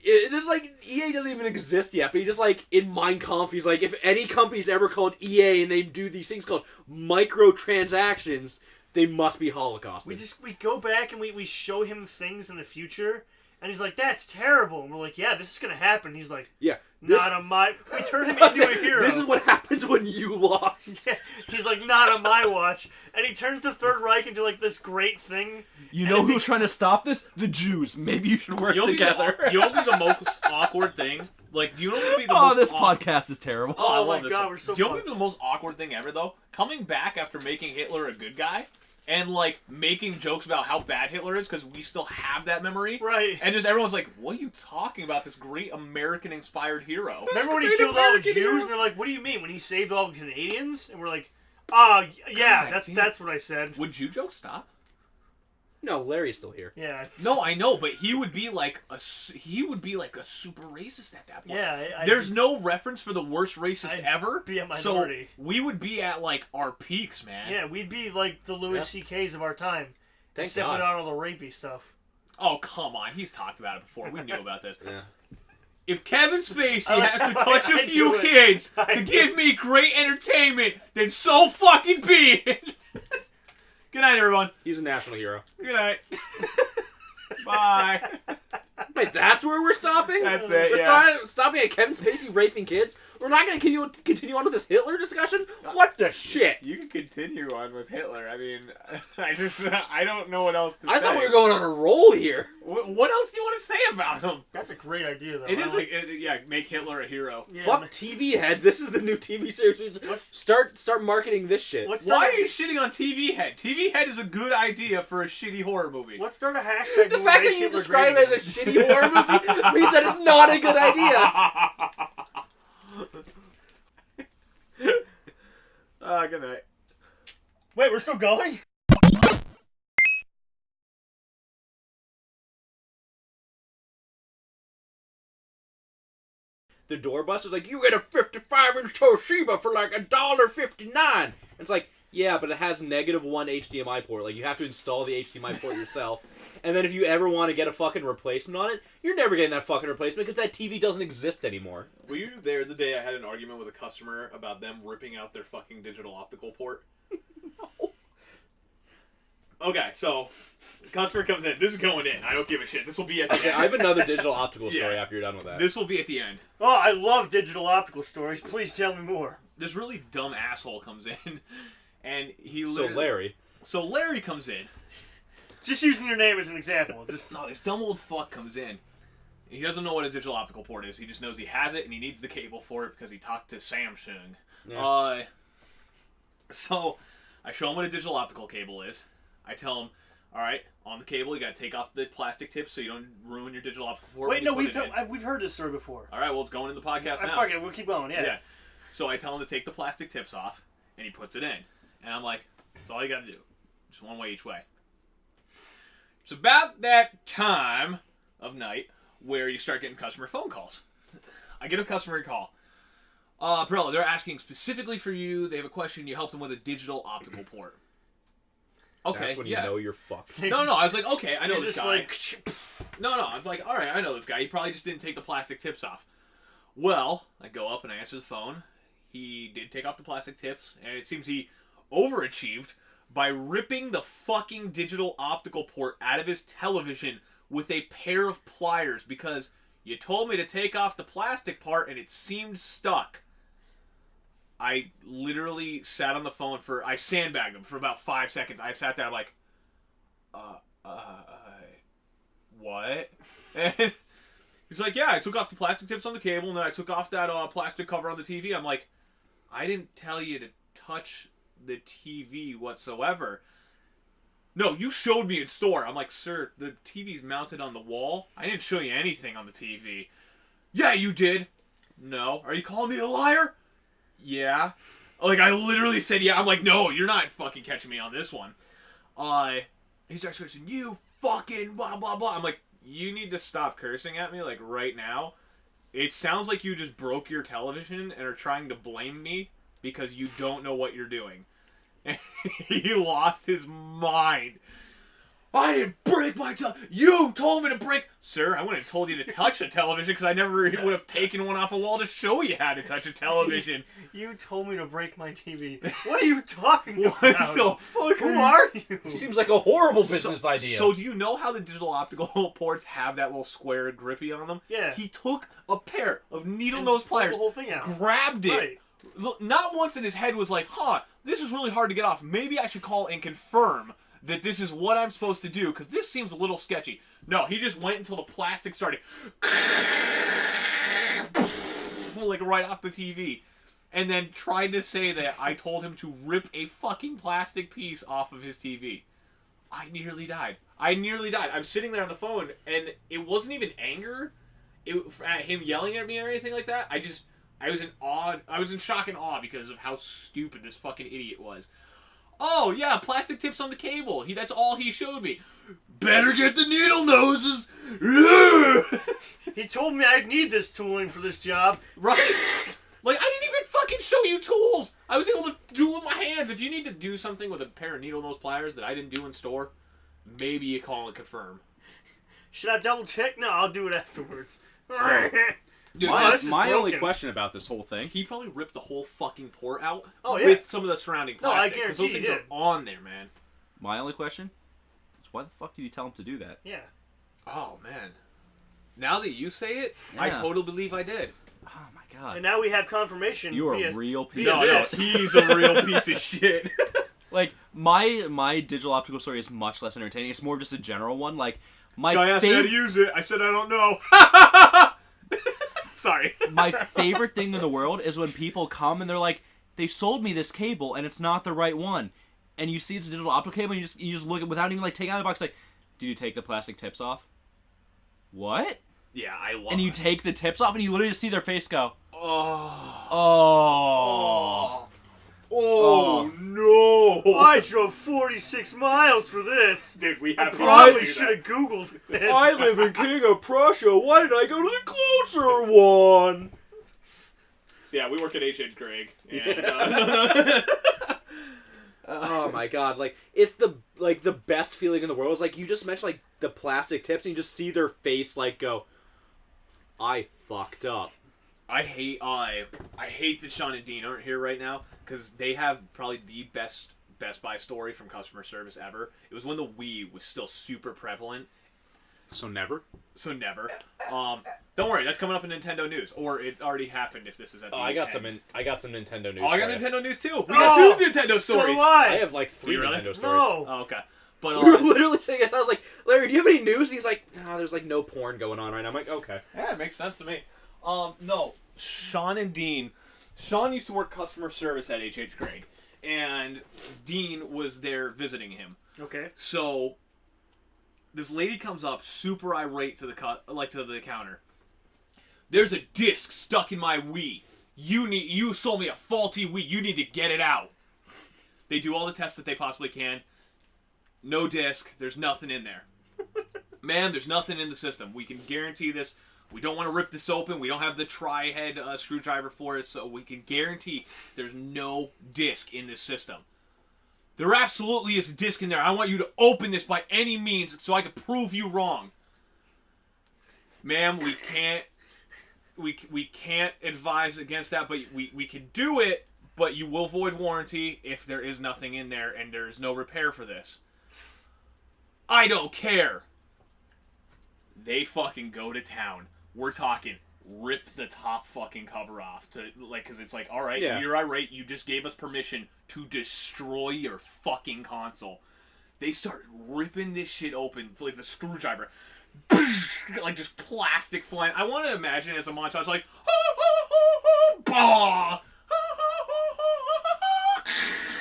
B: It's like EA doesn't even exist yet, but he just like in Mein Kampf, he's like, if any company's ever called EA and they do these things called microtransactions, they must be holocausted.
A: We go back and we show him things in the future, and he's like, "That's terrible." And we're like, "Yeah, this is gonna happen." He's like,
B: Yeah.
A: "Not on my." We turn him into a hero.
B: This is what happens when you lost.
A: He's like, "Not on my watch," and he turns the Third Reich into like this great thing.
D: You know who's trying to stop this? The Jews. Maybe you should work together.
C: You know what would be the most awkward thing? Like, do you know what would be the
D: Oh,
C: most
D: this
C: awkward...
D: podcast is terrible.
C: Oh, I
A: Oh my
C: love this
A: God,
C: one.
A: we're so
C: Do you know what
A: fucked.
C: would be the most awkward thing ever, though? Coming back after making Hitler a good guy, and, like, making jokes about how bad Hitler is, because we still have that memory.
A: Right.
C: And just everyone's like, what are you talking about, this great American-inspired hero?
A: Remember when he
B: Great
A: killed all the
B: American
A: Jews?
B: hero.
A: And they're like, "What do you mean?" When he saved all the Canadians? And we're like, "Oh, yeah,
C: God,
A: that's what I said."
C: Would Jew jokes stop?
B: No, Larry's still here.
A: Yeah.
C: No, I know, but he would be like a super racist at that point.
A: Yeah.
C: There's no reference for the worst racist
A: I'd
C: ever.
A: be a minority.
C: So we would be at like our peaks, man.
A: Yeah, we'd be like the Louis C.K.'s of our time.
B: Thank
A: Except
B: God.
A: without all the rapey stuff.
C: Oh, come on. He's talked about it before. We knew about this.
B: Yeah.
C: If Kevin Spacey has to touch
A: I
C: a few
A: knew it.
C: kids
A: I
C: to
A: knew
C: give me great entertainment, then so fucking be it. Good night, everyone.
B: He's a national hero.
C: Good night. Bye.
B: Wait, that's where we're stopping?
C: That's it,
B: We're
C: yeah.
B: stopping at Kevin Spacey raping kids? We're not going to continue on with this Hitler discussion? What the shit?
C: You can continue on with Hitler. I mean, I don't know what else to say.
B: I thought we were going on a roll here.
C: What else do you want to say about him?
A: That's a great idea, though.
C: It is like, yeah, make Hitler a hero.
A: Yeah,
B: Fuck TV Head. This is the new TV series. Start marketing this shit.
A: Let's
C: Why
A: start
C: are you shitting on TV Head? TV Head is a good idea for a shitty horror movie.
A: Let's start a hashtag.
B: The
A: where we
B: fact
A: make
B: that you
A: Hitler
B: describe
A: great
B: it as a shitty horror movie means that it's not a good idea.
C: Good night.
A: again. Wait, we're still going?
B: The doorbuster's like, you get a 55-inch Toshiba for like $1.59. It's like, yeah, but it has -1 HDMI port. Like, you have to install the HDMI port yourself. And then if you ever want to get a fucking replacement on it, you're never getting that fucking replacement because that TV doesn't exist anymore.
C: Were you there the day I had an argument with a customer about them ripping out their fucking digital optical port?
B: No.
C: Okay, so the customer comes in. This is going in. I don't give a shit. This will be at the
B: Okay,
C: end.
B: I have another digital optical story
C: Yeah.
B: after you're done with that.
C: This will be at the end.
A: Oh, I love digital optical stories. Please tell me more.
C: This really dumb asshole comes in, and he
B: So
C: literally...
B: Larry.
C: So Larry comes in.
A: Just using your name as an example. Just
C: No, this dumb old fuck comes in. He doesn't know what a digital optical port is. He just knows he has it, and he needs the cable for it because he talked to Samsung.
B: Yeah.
C: So I show him what a digital optical cable is. I tell him, all right, on the cable, you got to take off the plastic tips so you don't ruin your digital optical port.
A: wait,
C: when you
A: no,
C: put it in.
A: we've heard this story before.
C: All right, well, it's going in the podcast now.
A: Fuck it, we'll keep going. Yeah.
C: So I tell him to take the plastic tips off, and he puts it in. And I'm like, that's all you got to do. Just one way each way. It's about that time of night where you start getting customer phone calls. I get a customer call. Perella, they're asking specifically for you. They have a question. You help them with a digital optical port. Okay,
B: That's when you know you're fucked.
C: No, I was like, okay, I know
A: You're
C: this
A: just
C: guy.
A: like,
C: No, I'm like, all right, I know this guy. He probably just didn't take the plastic tips off. Well, I go up and I answer the phone. He did take off the plastic tips, and it seems he overachieved by ripping the fucking digital optical port out of his television with a pair of pliers because you told me to take off the plastic part and it seemed stuck. I literally sat on the phone I sandbagged him for about 5 seconds. I sat there, I'm like, what? And he's like, yeah, I took off the plastic tips on the cable, and then I took off that plastic cover on the TV. I'm like, I didn't tell you to touch the TV whatsoever. No, you showed me in store. I'm like, sir, the TV's mounted on the wall. I didn't show you anything on the TV. Yeah, you did. No. Are you calling me a liar? Yeah. Like, I literally said yeah. I'm like, no, you're not fucking catching me on this one. He starts cursing, you fucking blah, blah, blah. I'm like, you need to stop cursing at me, like, right now. It sounds like you just broke your television and are trying to blame me because you don't know what you're doing. He lost his mind. I didn't break my You told me to break... Sir, I wouldn't have told you to touch a television because I never would have taken one off a wall to show you how to touch a television.
A: You told me to break my TV. What are you talking about?
C: What the fuck?
A: Who are you?
B: Seems like a horrible business idea.
C: So do you know how the digital optical ports have that little square grippy on them?
A: Yeah.
C: He took a pair of needle-nose pliers,
A: the whole thing out.
C: grabbed it.
A: Right.
C: Look, not once in his head was like, this is really hard to get off. Maybe I should call and confirm that this is what I'm supposed to do, because this seems a little sketchy. No, he just went until the plastic started like right off the TV. And then tried to say that I told him to rip a fucking plastic piece off of his TV. I nearly died. I'm sitting there on the phone, and it wasn't even anger at him yelling at me or anything like that. I was in awe. I was in shock and awe because of how stupid this fucking idiot was. Oh, yeah, plastic tips on the cable. That's all he showed me. Better get the needle noses.
A: He told me I'd need this tooling for this job.
C: Right? Like, I didn't even fucking show you tools. I was able to do it with my hands. If you need to do something with a pair of needle nose pliers that I didn't do in store, maybe you call and confirm.
A: Should I double check? No, I'll do it afterwards.
C: Dude,
B: my only question about this whole thing.
C: He probably ripped the whole fucking port out
A: yeah.
C: with some of the surrounding
A: No, I
C: plastic. Because
A: guarantee
C: those
A: he
C: things
A: did.
C: are on there, man.
D: My only question is why the fuck did you tell him to do that?
A: Yeah.
C: Oh, man. Now that you say it, I
D: Yeah.
C: totally believe I did.
D: Oh my god.
A: And now we have confirmation.
D: You are
A: via,
D: a real piece
A: via
D: of
A: this.
D: shit.
C: He's a real piece of shit.
D: Like, my digital optical story is much less entertaining. It's more of just a general one. Like, my
C: Guy asked me how to
D: favorite...
C: use it. I said I don't know. Sorry.
D: My favorite thing in the world is when people come and they're like, they sold me this cable and it's not the right one. And you see it's a digital optical cable and you just look at without even like taking out the box like, did you take the plastic tips off? What?
C: Yeah, I love
D: And you
C: it.
D: take the tips off and you literally just see their face go,
C: Oh.
D: oh.
C: Oh, no.
A: I drove 46 miles for this.
C: Dude, we
A: I
C: have
A: probably should have Googled it.
B: I live in King of Prussia. Why did I go to the closer one?
C: So yeah, we work at H.H. Craig. And,
B: Oh my god! Like it's the best feeling in the world. It's like you just mentioned like the plastic tips, and you just see their face like go, "I fucked up."
C: I hate that Sean and Dean aren't here right now because they have probably the best Best Buy story from customer service ever. It was when the Wii was still super prevalent.
B: So never.
C: So never. Don't worry, that's coming up in Nintendo news, or it already happened if this is at the
B: Oh, I got
C: end.
B: some Nintendo news.
C: Oh, I got
B: for you.
C: Nintendo news too. We got two Nintendo
A: So
C: stories.
A: do
B: I
A: I.
B: have like 3
C: You really?
B: Nintendo stories.
A: No.
C: Oh, okay. But
B: We were literally saying it. I was like, Larry, do you have any news? And he's like, no, there's like no porn going on right now. I'm like, okay.
C: yeah, it makes sense to me. No, Sean and Dean. Sean used to work customer service at H.H. Craig, and Dean was there visiting him.
A: Okay.
C: So this lady comes up, super irate to the counter. There's a disc stuck in my Wii. You sold me a faulty Wii. You need to get it out. They do all the tests that they possibly can. No disc. There's nothing in there. Man, there's nothing in the system. We can guarantee this. We don't want to rip this open. We don't have the tri-head screwdriver for it, so we can guarantee there's no disc in this system. There absolutely is a disc in there. I want you to open this by any means so I can prove you wrong. Ma'am, we can't advise against that, but we can do it, but you will void warranty if there is nothing in there and there is no repair for this. I don't care. They fucking go to town. We're talking rip the top fucking cover off to because it's like, all right,
B: Yeah.
C: you're irate. You just gave us permission to destroy your fucking console. They start ripping this shit open like the screwdriver, like just plastic flying. I want to imagine as a montage like, bah,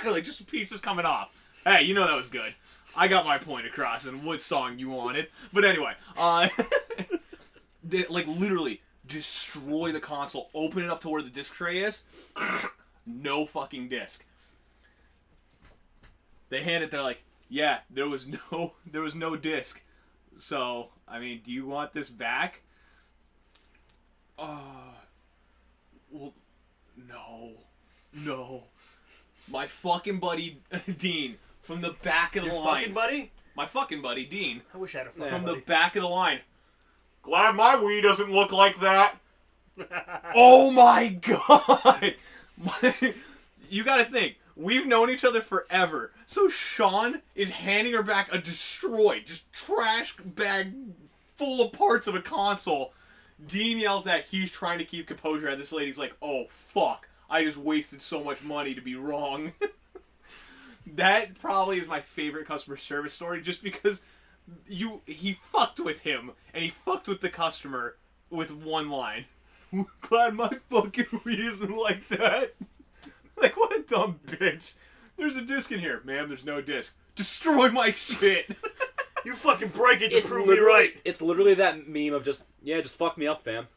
C: like just pieces coming off. Hey, you know that was good. I got my point across in what song you wanted. But anyway, they like literally destroy the console, open it up to where the disc tray is. No fucking disc. They hand it, they're like, yeah, there was no disc. So, I mean, do you want this back? Well, no. My fucking buddy Dean from the back of the
A: Your
C: line.
A: fucking buddy?
C: my fucking buddy Dean,
A: I wish I had a fucking
C: from the
A: buddy.
C: back of the line.
E: Glad my Wii doesn't look like that.
C: Oh my god! You gotta think, we've known each other forever. So Sean is handing her back a destroyed, just trash bag full of parts of a console. Dean yells that he's trying to keep composure as this lady's like, oh fuck, I just wasted so much money to be wrong. That probably is my favorite customer service story, just because he fucked with him, and he fucked with the customer with one line. Glad my fucking Wii isn't like that. Like, what a dumb bitch. There's a disc in here. Ma'am, there's no disc. Destroy my shit.
A: You fucking break it to
B: It's
A: prove me right.
B: It's literally that meme of just fuck me up, fam.